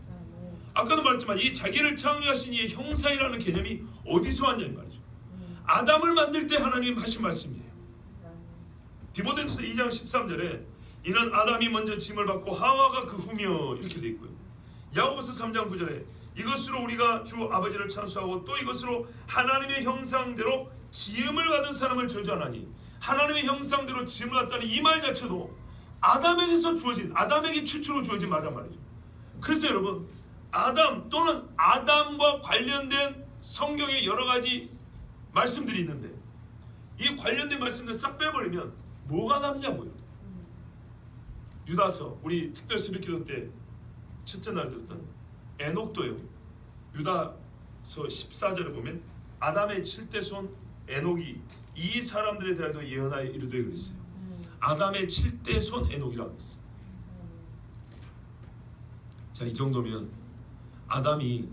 아까도 말했지만 이 자기를 창조하신 이의 형상이라는 개념이 어디서 왔냐 이 말이죠. 아담을 만들 때 하나님 하신 말씀이에요. 디모데전서 2장 13절에 이는 아담이 먼저 짐을 받고 하와가 그 후며 이렇게 돼 있고요. 야고보서 3장 9절에 이것으로 우리가 주 아버지를 찬수하고 또 이것으로 하나님의 형상대로 지음을 받은 사람을 저주하나니 하나님의 형상대로 지음을 받다는 이 말 자체도 아담에게서 주어진 아담에게 최초로 주어진 말이란 말이죠. 그래서 여러분 아담 또는 아담과 관련된 성경의 여러 가지 말씀들이 있는데 이 관련된 말씀들 싹 빼버리면 뭐가 남냐고요. 유다서 우리 특별 새벽기도 때 첫째 날 들었던 에녹도요. 유다서 14절에 보면 아담의 7대 손 에녹이 이 사람들에 대하여 예언하여 이르되 그랬어요. 아담의 7대 손 에녹이라고 했어요. 자, 이 정도면 아담이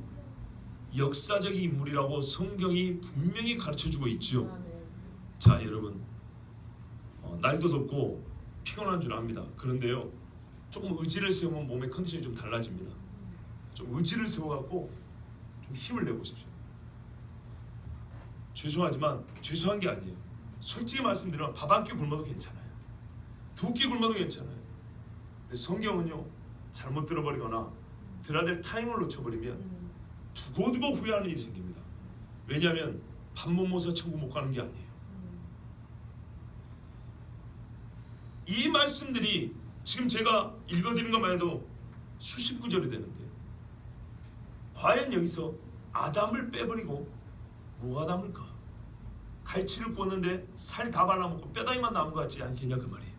역사적인 인물이라고 성경이 분명히 가르쳐주고 있죠. 자, 여러분 날도 덥고 피곤한 줄 압니다. 그런데요 조금 의지를 세우면 몸의 컨디션이 좀 달라집니다. 좀 의지를 세워갖고 좀 힘을 내보십시오. 죄송하지만 죄송한 게 아니에요. 솔직히 말씀드리면 밥 한 끼 굶어도 괜찮아요. 두 끼 굶어도 괜찮아요. 근데 성경은요 잘못 들어버리거나 들어야 될 타임을 놓쳐버리면 두고두고 후회하는 일이 생깁니다. 왜냐하면 밥 못 먹어서 천국 못 가는 게 아니에요. 이 말씀들이 지금 제가 읽어드린 것만 해도 수십 구절이 되는데 과연 여기서 아담을 빼버리고 뭐가 남을까? 갈치를 구웠는데 살 다 발라먹고 뼈다귀만 남은 것 같지 않겠냐 그 말이에요.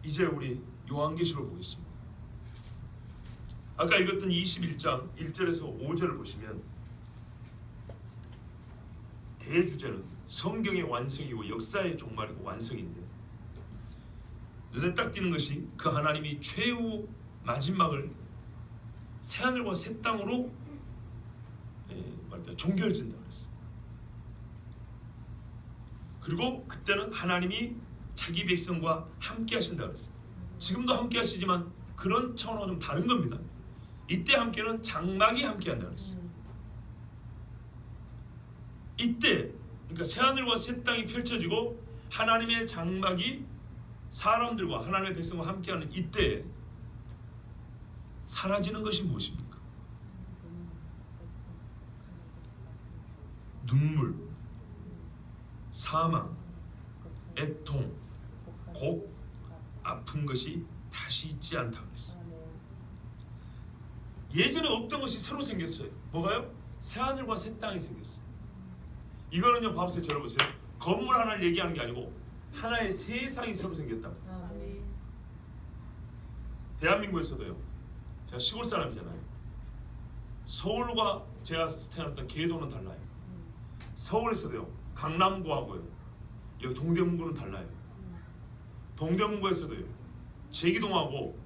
이제 우리 요한계시록 보겠습니다. 아까 읽었던 21장 1절에서 5절을 보시면 대주제는 성경의 완성이고 역사의 종말이고 완성인데 눈에 딱 띄는 것이 그 하나님이 최후 마지막을 새하늘과 새 땅으로 종결진다 그랬어요. 그리고 그때는 하나님이 자기 백성과 함께 하신다 그랬어요. 지금도 함께 하시지만 그런 차원과 좀 다른 겁니다. 이때 함께는 장막이 함께 한다 그랬어요. 이때 그러니까 새하늘과 새 땅이 펼쳐지고 하나님의 장막이 사람들과 하나님의 백성과 함께하는 이때 사라지는 것이 무엇입니까? 눈물, 사망, 애통, 곡, 아픈 것이 다시 있지 않다고 했어요. 예전에 없던 것이 새로 생겼어요. 뭐가요? 새하늘과 새 땅이 생겼어요. 이거는요, 봐보세요. 들어보세요. 건물 하나를 얘기하는 게 아니고 하나의 세상이 새로 생겼다. 대한민국에서도요. 제가 시골 사람이잖아요. 서울과 제가 태어났던 계도는 달라요. 서울에서도요. 강남구하고요. 여기 동대문구는 달라요. 동대문구에서도요. 제기동하고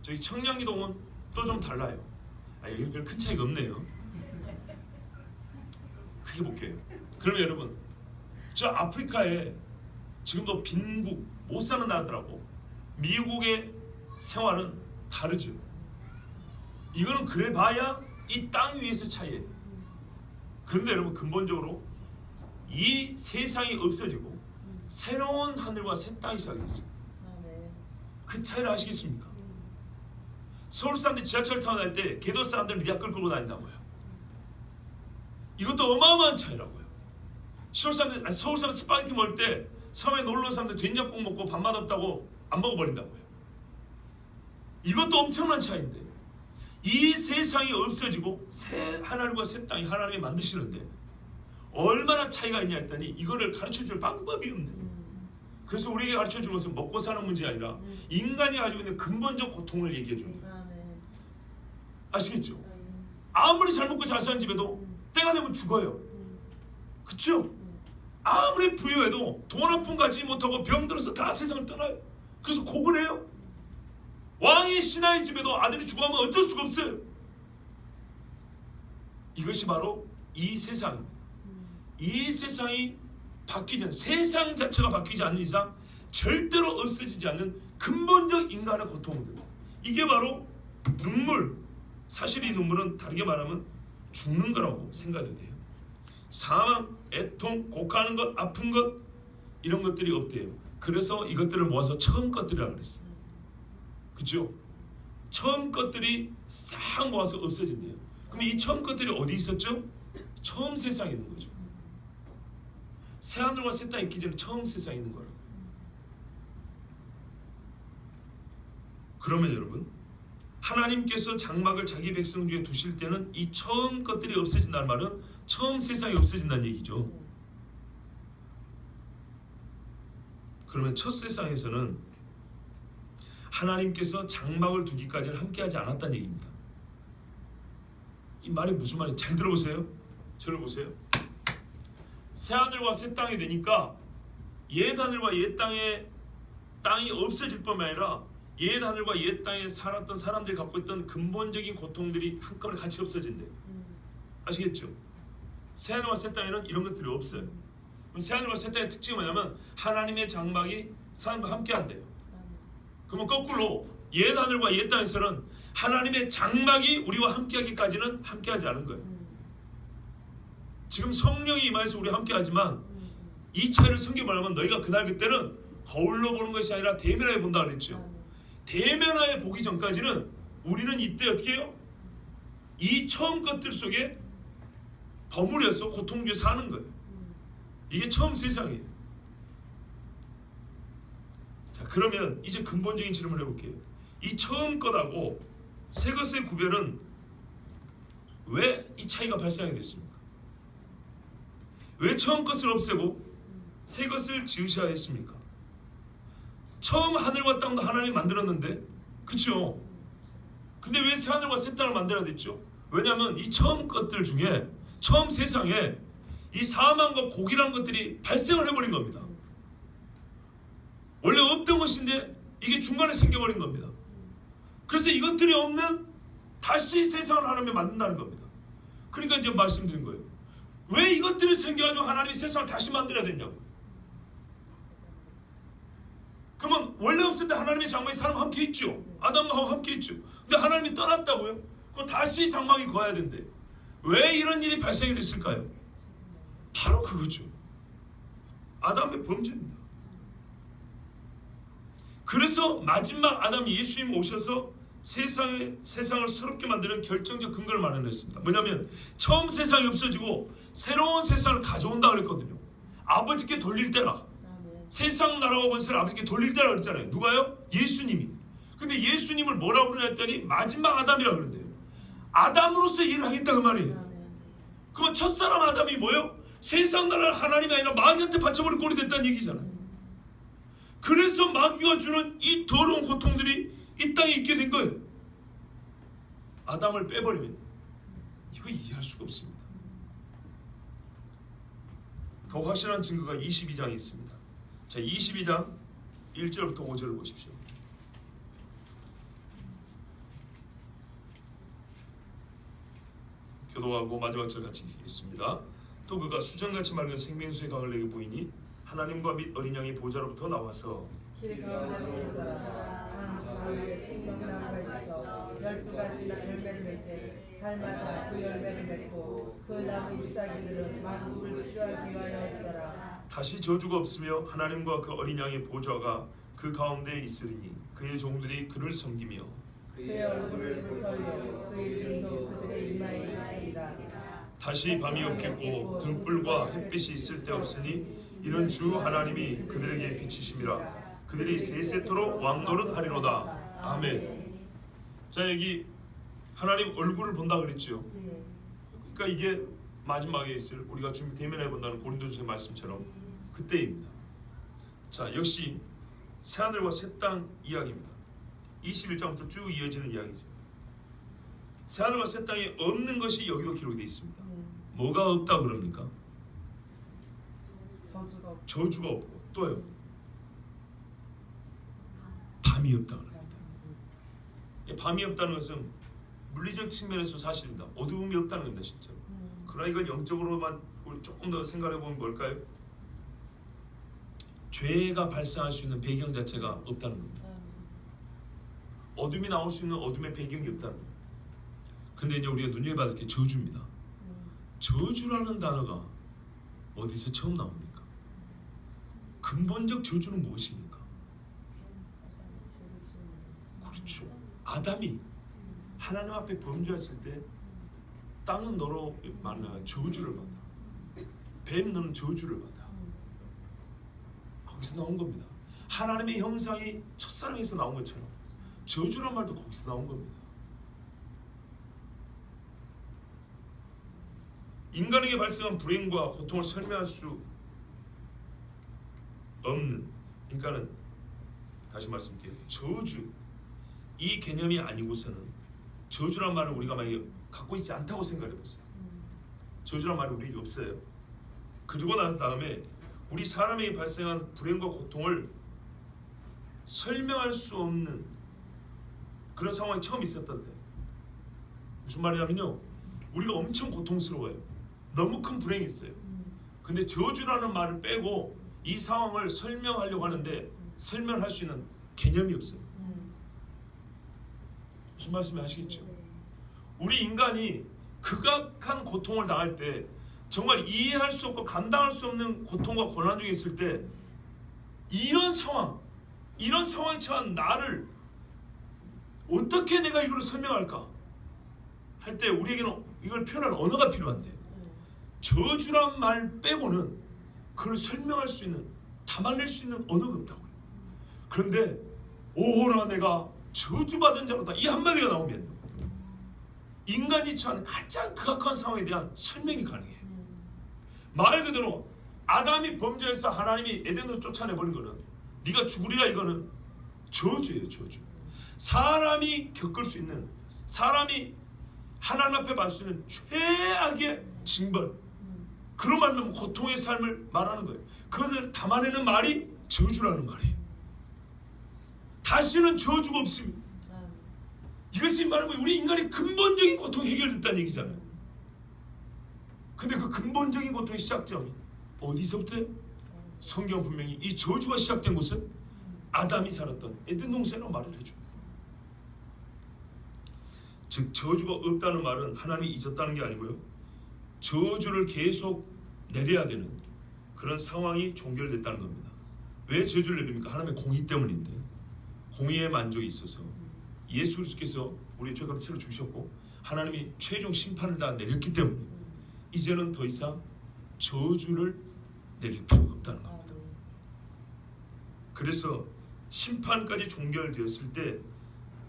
저기 청량리동은 또 좀 달라요. 여기는 별 큰 차이가 없네요. 크게 볼게요. 그러면 여러분, 저 아프리카에 지금도 빈국 못 사는 나라들하고 미국의 생활은 다르죠. 이거는 그래봐야 이 땅 위에서 차이예요. 그런데 여러분 근본적으로 이 세상이 없어지고 새로운 하늘과 새 땅이 시작됐어요. 그 차이를 아시겠습니까? 서울 사람들이 지하철 타고 다닐 때 계도 사람들 미약 끌고 다닌다고요. 이것도 어마어마한 차이라고요. 서울 사람들 스파게티 먹을 때 섬에 놀러 온 사람들 된장국 먹고 밥맛 없다고 안 먹어버린다고요. 이것도 엄청난 차이인데 이 세상이 없어지고 새 하늘과 새 땅이 하나님이 만드시는데 얼마나 차이가 있냐 했더니 이거를 가르쳐줄 방법이 없네. 그래서 우리에게 가르쳐주는 것은 먹고 사는 문제가 아니라 인간이 가지고 있는 근본적 고통을 얘기해 주는 거예요. 아시겠죠? 아무리 잘 먹고 잘 사는 집에도 때가 되면 죽어요. 그렇죠? 아무리 부유해도 돈 한 푼 가지지 못하고 병들어서 다 세상을 떠나요. 그래서 곡을 해요. 왕의 신하의 집에도 아들이 죽어가면 어쩔 수가 없어요. 이것이 바로 이 세상입니다. 이 세상이 바뀌지 않는, 세상 자체가 바뀌지 않는 이상 절대로 없어지지 않는 근본적 인간의 고통들, 이게 바로 눈물. 사실 이 눈물은 다르게 말하면 죽는 거라고 생각해도 돼요. 사망, 애통, 곡하는 것, 아픈 것, 이런 것들이 없대요. 그래서 이것들을 모아서 처음 것들이라고 그랬어요. 그죠? 처음 것들이 싹 모아서 없어진대요. 그럼 이 처음 것들이 어디 있었죠? 처음 세상에 있는 거죠. 새하늘과 새 땅이 있기 전에 처음 세상에 있는 거예요. 그러면 여러분, 하나님께서 장막을 자기 백성 중에 두실 때는 이 처음 것들이 없어진다는 말은 처음 세상이 없어진다는 얘기죠. 그러면 첫 세상에서는 하나님께서 장막을 두기까지는 함께하지 않았다는 얘기입니다. 이 말이 무슨 말인지 잘 들어보세요. 저를 보세요. 새하늘과 새 땅이 되니까 옛 하늘과 옛 땅이 없어질 뿐만 아니라 옛 하늘과 옛 땅에 살았던 사람들이 갖고 있던 근본적인 고통들이 한꺼번에 같이 없어진대요. 아시겠죠? 새하늘과 새 땅에는 이런 것들이 없어요. 그럼 새하늘과 새 땅의 특징이 뭐냐면 하나님의 장막이 사람과 함께 한대요. 그러면 거꾸로 옛 하늘과 옛 땅에서는 하나님의 장막이 우리와 함께하기까지는 함께하지 않은 거예요. 지금 성령이 임하여서 우리와 함께하지만 이 차이를 성경에 말하면 너희가 그날 그때는 거울로 보는 것이 아니라 대면하여 본다 그랬죠. 대면하여 보기 전까지는 우리는 이때 어떻게 해요? 이 처음 것들 속에 버무려서 고통 중에 사는 거예요. 이게 처음 세상이에요. 그러면 이제 근본적인 질문을 해볼게요. 이 처음 것하고 새 것의 구별은 왜 이 차이가 발생하게 됐습니까? 왜 처음 것을 없애고 새 것을 지으셔야 했습니까? 처음 하늘과 땅도 하나님이 만들었는데, 그렇죠? 근데 왜 새 하늘과 새 땅을 만들어야 됐죠? 왜냐하면 이 처음 것들 중에, 처음 세상에 이 사망과 고기란 것들이 발생을 해버린 겁니다. 원래 없던 것인데 이게 중간에 생겨버린 겁니다. 그래서 이것들이 없는 다시 세상을 하나님이 만든다는 겁니다. 그러니까 이제 말씀드린 거예요. 왜 이것들이 생겨가지고 하나님이 세상을 다시 만들어야 됐냐고. 그러면 원래 없을 때 하나님의 장막에 사람과 함께 있죠. 아담과 함께 있죠. 근데 하나님이 떠났다고요? 그럼 다시 장막이 거해야 된대. 왜 이런 일이 발생이 됐을까요? 바로 그거죠. 아담의 범죄입니다. 그래서 마지막 아담 예수님 오셔서 세상을 새롭게 만드는 결정적 근거를 마련했습니다. 뭐냐면 처음 세상이 없어지고 새로운 세상을 가져온다 그랬거든요. 아버지께 돌릴 때라. 세상 나라와 권세를 아버지께 돌릴 때라 그랬잖아요. 누가요? 예수님이. 근데 예수님을 뭐라고 그러냐 했더니 마지막 아담이라 그런대요. 아담으로서 일을 하겠다 그 말이에요. 그러면 첫사람 아담이 뭐예요? 세상 나라를 하나님이 아니라 마귀한테 바쳐버릴 꼴이 됐다는 얘기잖아요. 그래서 마귀가 주는 이 더러운 고통들이 이 땅에 있게 된 거예요. 아담을 빼버리면 이거 이해할 수가 없습니다. 더 확실한 증거가 22장에 있습니다. 자, 22장 1절부터 5절을 보십시오. 교도하고 마지막 절 같이 읽겠습니다. 또 그가 수정같이 맑은 생명수의 강을 내게 보이니 하나님과 및 어린 양의 보좌로부터 나와서 길 가운데 보니까 강 좌우에 생명나무가 있어 12가지 열매를 맺되 달마다 그 열매를 맺고 그 나무 잎사귀들은 만국을 치료하기 위하여 했더라. 다시 저주가 없으며 하나님과 그 어린 양의 보좌가 그 가운데에 있으리니 그의 종들이 그를 섬기며 그의 얼굴을 불털려 그의 눈도 그들의 이마에 있으리라. 다시 밤이 없겠고 등불과 햇빛이 있을 데 없으니 이는 주 하나님이 그들에게 비추심이라. 그들이 세세토록 왕노릇 하리로다. 아멘. 자, 여기 하나님 얼굴을 본다 그랬죠. 그러니까 이게 마지막에 있을 우리가 준비 대면해 본다는 고린도전서의 말씀처럼 그때입니다. 자, 역시 새하늘과 새 땅 이야기입니다. 21장부터 쭉 이어지는 이야기죠. 새하늘과 새 땅에 없는 것이 여기도 기록되어 있습니다. 뭐가 없다 그럽니까? 저주가 없고 또요 밤이 없다 그럽니다. 밤이 없다는 것은 물리적 측면에서 사실입니다. 어두움이 없다는 겁니다, 진짜. 그러나 이걸 영적으로만 우리 조금 더 생각해 보면 뭘까요? 죄가 발생할 수 있는 배경 자체가 없다는 겁니다. 어둠이 나올 수 있는 어둠의 배경이 없다는 겁니다. 근데 이제 우리가 눈여겨봐야 될 게 저주입니다. 저주라는 단어가 어디서 처음 나옵니까? 근본적 저주는 무엇입니까? 그렇죠. 아담이 하나님 앞에 범죄했을 때 땅은 너로 만나 저주를 받아. 뱀 너는 저주를 받아. 거기서 나온 겁니다. 하나님의 형상이 첫사랑에서 나온 것처럼 저주란 말도 거기서 나온 겁니다. 인간에게 발생한 불행과 고통을 설명할 수 없는, 그러니까는 다시 말씀드릴게요. 저주 이 개념이 아니고서는 저주란 말을 우리가 만약에 갖고 있지 않다고 생각해 보세요. 저주란 말이 우리에게 없어요. 그리고 난 다음에 우리 사람에게 발생한 불행과 고통을 설명할 수 없는 그런 상황이 처음 있었던데, 무슨 말이냐면요, 우리가 엄청 고통스러워요. 너무 큰 불행이 있어요. 근데 저주라는 말을 빼고 이 상황을 설명하려고 하는데 설명할 수 있는 개념이 없어요. 무슨 말씀이 아시겠죠? 우리 인간이 극악한 고통을 당할 때, 정말 이해할 수 없고 감당할 수 없는 고통과 고난 중에 있을 때, 이런 상황에 처한 나를 어떻게 내가 이걸 설명할까 할 때 우리에게는 이걸 표현할 언어가 필요한데, 저주란 말 빼고는 그걸 설명할 수 있는, 담아낼 수 있는 언어가 없다고요. 그런데 오호라 내가 저주받은 자로다 이 한마디가 나오면 인간이 처한 가장 극악한 상황에 대한 설명이 가능해요. 말 그대로 아담이 범죄해서 하나님이 에덴으로 쫓아내버린 거는 네가 죽으리라 이거는 저주예요. 저주. 사람이 겪을 수 있는, 사람이 하나님 앞에 받을 수 있는 최악의 징벌, 그런 말로 고통의 삶을 말하는 거예요. 그것을 담아내는 말이 저주라는 말이에요. 다시는 저주가 없습니다. 이것이 말하면 우리 인간의 근본적인 고통이 해결됐다는 얘기잖아요. 근데 그 근본적인 고통의 시작점이 어디서부터요? 성경 분명히 이 저주가 시작된 곳은 아담이 살았던 에덴 동산이라고 말을 해줘요. 즉 저주가 없다는 말은 하나님이 잊었다는 게 아니고요, 저주를 계속 내려야 되는 그런 상황이 종결됐다는 겁니다. 왜 저주를 내립니까? 하나님의 공의 때문인데, 공의의 만족이 있어서 예수 그리스도께서 우리 죄값을 치러 주셨고 하나님이 최종 심판을 다 내렸기 때문에 이제는 더 이상 저주를 내릴 필요가 없다는 겁니다. 그래서 심판까지 종결되었을 때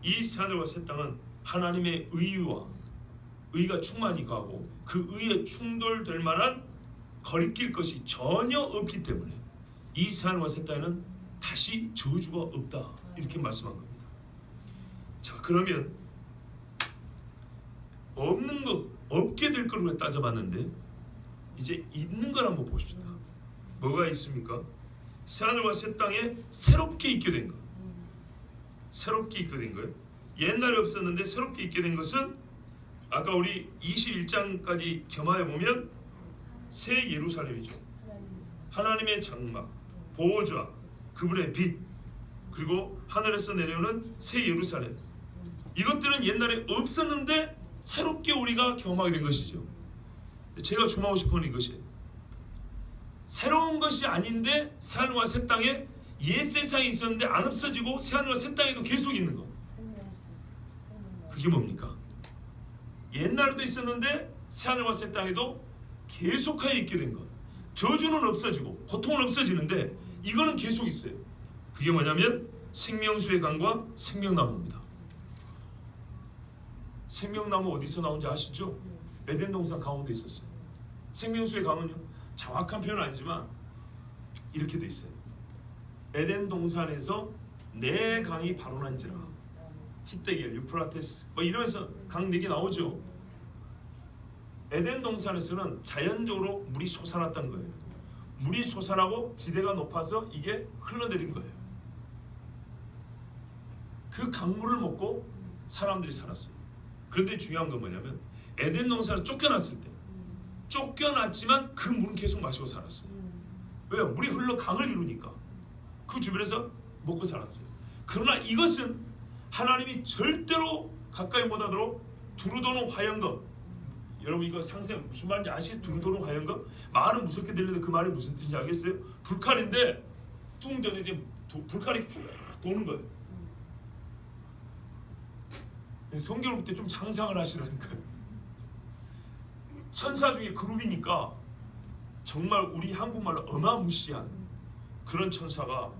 이 새하늘과 새 땅은 하나님의 의가 충만히 가고 그 의에 충돌될 만한 거리낄 것이 전혀 없기 때문에 이 새하늘과 새 땅에는 다시 저주가 없다 이렇게 말씀한 겁니다. 자, 그러면 없는 것, 없게 될 거로 따져봤는데 이제 있는 걸 한번 보십시다. 뭐가 있습니까? 새하늘과 새 땅에 새롭게 있게 된 것. 새롭게 있게 된 거예요. 옛날에 없었는데 새롭게 있게 된 것은 아까 우리 21장까지 겸하여 보면 새 예루살렘이죠. 하나님의 장막, 보호자, 그분의 빛, 그리고 하늘에서 내려오는 새 예루살렘. 이것들은 옛날에 없었는데 새롭게 우리가 경험하게 된 것이죠. 제가 주목하고 싶은 이것이 새로운 것이 아닌데 새하늘과 새 땅에 옛 세상이 있었는데 안 없어지고 새하늘과 새 땅에도 계속 있는 것. 그게 뭡니까? 옛날에도 있었는데 새하늘과 새 땅에도 계속하여 있게 된 것. 저주는 없어지고 고통은 없어지는데 이거는 계속 있어요. 그게 뭐냐면 생명수의 강과 생명나무입니다. 생명나무 어디서 나온지 아시죠? 에덴 동산 가운데 있었어요. 생명수의 강은요, 정확한 표현은 아니지만 이렇게 돼 있어요. 에덴 동산에서 네 강이 발원한지라, 히데겔, 유프라테스 뭐 이러면서 강 4개 나오죠. 에덴 동산에서는 자연적으로 물이 솟아났다는 거예요. 물이 솟아나고 지대가 높아서 이게 흘러내린 거예요. 그 강물을 먹고 사람들이 살았어요. 그런데 중요한 건 뭐냐면 에덴 동산을 쫓겨났을 때, 쫓겨났지만 그 물은 계속 마시고 살았어요. 왜요? 물이 흘러 강을 이루니까 그 주변에서 먹고 살았어요. 그러나 이것은 하나님이 절대로 가까이 못하도록 두루도는 화염검, 여러분 이거 상생 무슨 말인지 아시죠? 두루도는 화염검? 말은 무섭게 들리는데 그 말이 무슨 뜻인지 알겠어요? 불칼인데 뚱 되는데 불칼이 훅 도는 거예요. 성경을 볼 때 좀 상상을 하시라니까요. 천사 중에 그룹이니까 정말 우리 한국말로 어마무시한 그런 천사가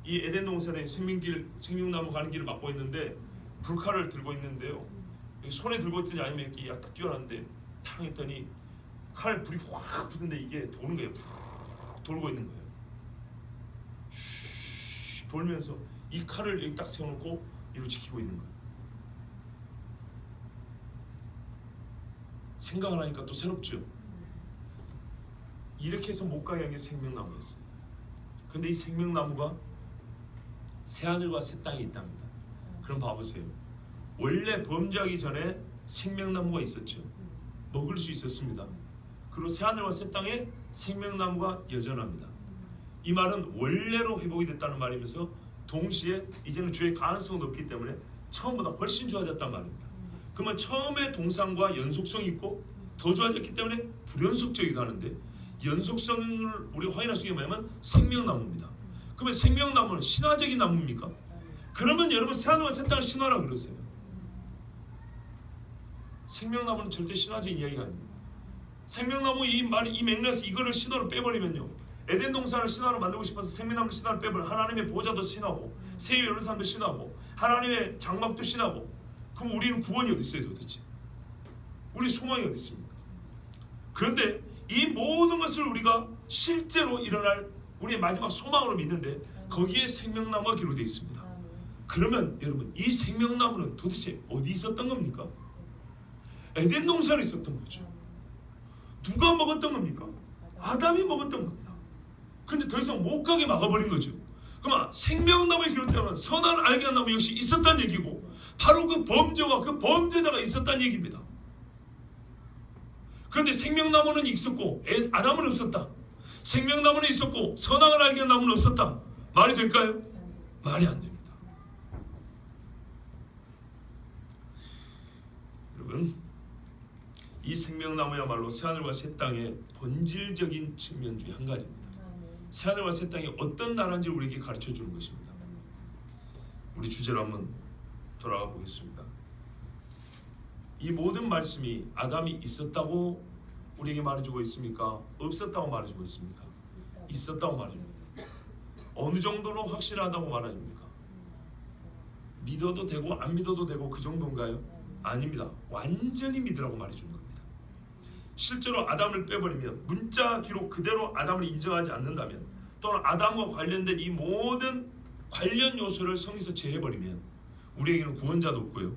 이 에덴 동산의 생명나무 가는 길을 막고 있는데 불칼을 들고 있는데요. 손에 들고 있더니 아니면 이렇게 딱 뛰어났는데 탕 했더니 칼에 불이 확 붙는데 이게 도는 거예요. 푹 돌고 있는 거예요. 돌면서 이 칼을 여기 딱 세워놓고 이걸 지키고 있는 거예요. 생각을 하니까 또 새롭죠. 이렇게 해서 못 가게 한 게 생명나무였어요. 근데 이 생명나무가 새하늘과 새 땅에 있답니다. 그럼 봐보세요. 원래 범죄하기 전에 생명나무가 있었죠. 먹을 수 있었습니다. 그리고 새하늘과 새 땅에 생명나무가 여전합니다. 이 말은 원래로 회복이 됐다는 말이면서 동시에 이제는 죄의 가능성이 높기 때문에 처음보다 훨씬 좋아졌단 말입니다. 그러면 처음에 동산과 연속성이 있고 더 좋아졌기 때문에 불연속적이기도 하는데, 연속성을 우리가 확인할 수 있는 게 뭐냐면 생명나무입니다. 그러면 생명나무는 신화적인 나무입니까? 그러면 여러분 새하늘과 새 땅을 신화라고 그러세요. 생명나무는 절대 신화적인 이야기가 아닙니다. 생명나무 이 맥락에서 이거를 신화로 빼버리면요, 에덴 동산을 신화로 만들고 싶어서 생명나무 신화를 빼버려 하나님의 보좌도 신하고 새 여러 사람도 신하고 하나님의 장막도 신하고, 그럼 우리는 구원이 어디 있어요 도대체? 우리 소망이 어디 있습니까? 그런데 이 모든 것을 우리가 실제로 일어날 우리의 마지막 소망으로 믿는데 거기에 생명나무가 기록되어 있습니다. 그러면 여러분, 이 생명나무는 도대체 어디 있었던 겁니까? 에덴 동산에 있었던 거죠. 누가 먹었던 겁니까? 아담이 먹었던 겁니다. 근데 더 이상 못 가게 막아버린 거죠. 그러면 생명나무에 기록되면 선악을 알게 한 나무 역시 있었다는 얘기고, 바로 그 범죄와 그 범죄자가 있었다는 얘기입니다. 그런데 생명나무는 있었고 아담은 없었다. 생명나무는 있었고 선악을 알게 한 나무는 없었다. 말이 될까요? 말이 안 됩니다. 여러분, 이 생명나무야말로 새하늘과 새 땅의 본질적인 측면 중에 한 가지입니다. 새하늘과 새 땅이 어떤 나라인지 우리에게 가르쳐 주는 것입니다. 우리 주제로 한번 돌아가 보겠습니다. 이 모든 말씀이 아담이 있었다고 우리에게 말해주고 있습니까? 없었다고 말해주고 있습니까? 있었다고 말해줍니다. 어느 정도로 확실하다고 말해줍니까? 믿어도 되고 안 믿어도 되고 그 정도인가요? 아닙니다. 완전히 믿으라고 말해주는 겁니다. 실제로 아담을 빼버리면, 문자 기록 그대로 아담을 인정하지 않는다면, 또는 아담과 관련된 이 모든 관련 요소를 성에서 제해버리면 우리에게는 구원자도 없고요,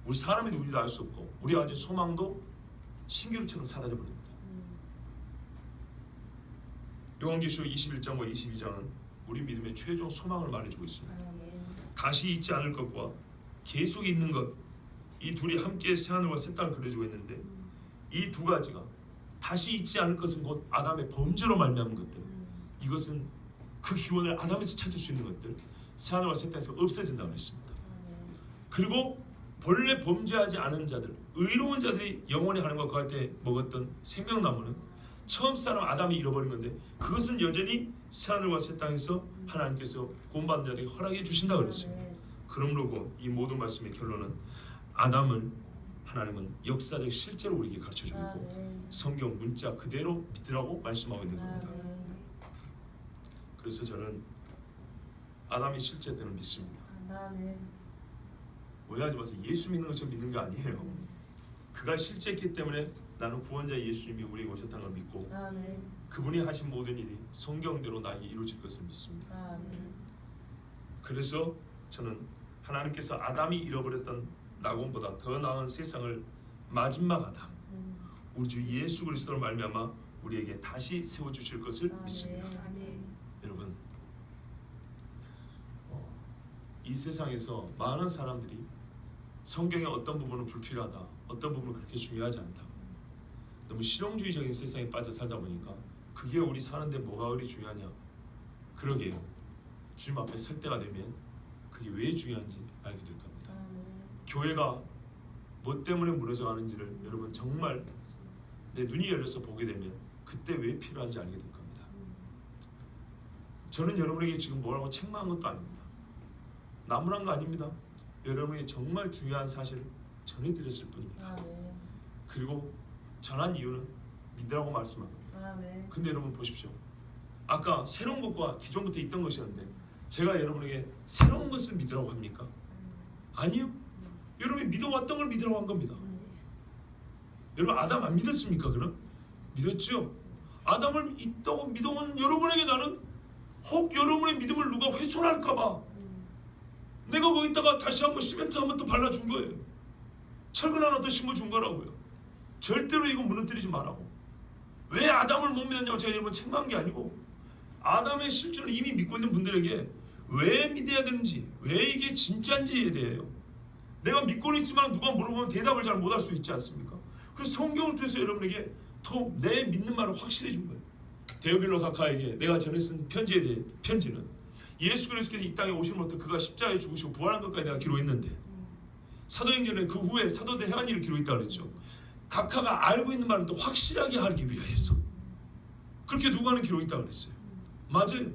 우리 사람이 누구지도 알 수 없고, 우리가 가진 소망도 신기루처럼 사라져 버립니다. 요한계시록 21장과 22장은 우리 믿음의 최종 소망을 말해주고 있습니다. 다시 있지 않을 것과 계속 있는 것, 이 둘이 함께 새하늘과 새 땅을 그려주고 있는데, 이 두 가지가 다시 있지 않을 것은 곧 아담의 범죄로 말미암은 것들, 이것은 그 기원을 아담에서 찾을 수 있는 것들, 새하늘과 새 땅에서 없어진다고 했습니다. 그리고 본래 범죄하지 않은 자들, 의로운 자들이 영원히 하나님과 거할 때 먹었던 생명나무는 처음 사람 아담이 잃어버린 건데, 그것은 여전히 새하늘과 새 땅에서 하나님께서 구원받은 자들에게 허락해 주신다고 그랬습니다. 그러므로 이 모든 말씀의 결론은 아담을 하나님은 역사적 실제로 우리에게 가르쳐주고 있고 성경 문자 그대로 믿으라고 말씀하고 있는 겁니다. 그래서 저는 아담이 실제들을 믿습니다. 오해하지 마세요. 예수 믿는 것처럼 믿는 게 아니에요. 그가 실제했기 때문에 나는 구원자 예수님이 우리에게 오셨다는 걸 믿고, 그분이 하신 모든 일이 성경대로 나에게 이루어질 것을 믿습니다. 그래서 저는 하나님께서 아담이 잃어버렸던 낙원보다 더 나은 세상을 마지막 아담, 우리 주 예수 그리스도로 말미암아 우리에게 다시 세워주실 것을 믿습니다. 여러분, 이 세상에서 많은 사람들이 성경의 어떤 부분은 불필요하다, 어떤 부분은 그렇게 중요하지 않다, 너무 실용주의적인 세상에 빠져 살다 보니까 그게 우리 사는데 뭐가 그리 중요하냐, 그러게요. 주님 앞에 설 때가 되면 그게 왜 중요한지 알게 될 겁니다. 교회가 뭐 때문에 무너져 가는지를 여러분 정말 내 눈이 열려서 보게 되면 그때 왜 필요한지 알게 될 겁니다. 저는 여러분에게 지금 뭐라고 책망한 것도 아닙니다. 나무란 거 아닙니다. 여러분에게 정말 중요한 사실을 전해드렸을 뿐입니다. 그리고 전한 이유는 믿으라고 말씀한 겁니다. 근데 여러분 보십시오. 아까 새로운 것과 기존부터 있던 것이었는데 제가 여러분에게 새로운 것을 믿으라고 합니까? 아니요. 여러분이 믿어왔던 걸 믿으라고 한 겁니다. 여러분 아담 안 믿었습니까? 그럼? 믿었죠? 아담을 있다고 믿어온 여러분에게 나는 혹 여러분의 믿음을 누가 훼손할까봐 내가 거기다가 다시 한번 시멘트 한번 또 발라준 거예요. 철근 하나 더 심어준 거라고요. 절대로 이거 무너뜨리지 말라고. 왜 아담을 못 믿었냐고 제가 여러분 책망한 게 아니고, 아담의 실존을 이미 믿고 있는 분들에게 왜 믿어야 되는지, 왜 이게 진짜인지에 대해요. 내가 믿고는 있지만 누가 물어보면 대답을 잘 못할 수 있지 않습니까? 그래서 성경을 통해서 여러분에게 더 내 믿는 말을 확실해 준 거예요. 데오빌로 가카에게 내가 전에 쓴 편지에 대해, 편지는 예수 그리스도께서 이 땅에 오심으로부터 그가 십자가에 죽으시고 부활한 것까지 내가 기록했는데, 사도행전에 그 후에 사도된 행한 일을 기록했다고 그랬죠. 각하가 알고 있는 말을 또 확실하게 하기 위하여서 그렇게 누구하는 기록했다고 그랬어요. 맞아요.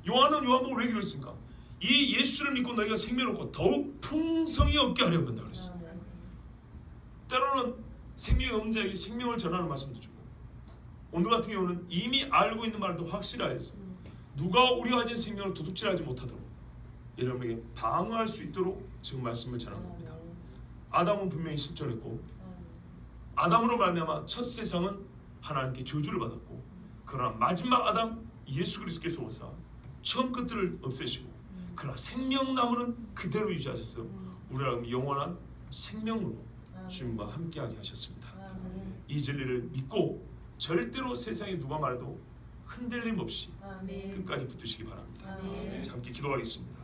요한은 요한복음을 왜 기록했습니까? 이 예수를 믿고 너희가 생명을 얻고 더욱 풍성히 얻게 하려고 한다고 그랬어요. 때로는 생명이 없는 자에게 생명을 전하는 말씀도 주고, 오늘 같은 경우는 이미 알고 있는 말도 확실하여서 누가 우리가 가진 생명을 도둑질하지 못하도록 여러분에게 방어할 수 있도록 지금 말씀을 전한 겁니다. 아담은 분명히 실존했고 아담으로 말미암아 첫 세상은 하나님께 저주를 받았고, 그러나 마지막 아담 예수 그리스도께서 오사 처음 것들을 없애시고 그러나 생명나무는 그대로 유지하셔서 우리가 영원한 생명으로 주님과 함께하게 하셨습니다. 이 진리를 믿고 절대로 세상에 누가 말해도 흔들림 없이 끝까지 붙드시기 바랍니다. 함께 기도하겠습니다.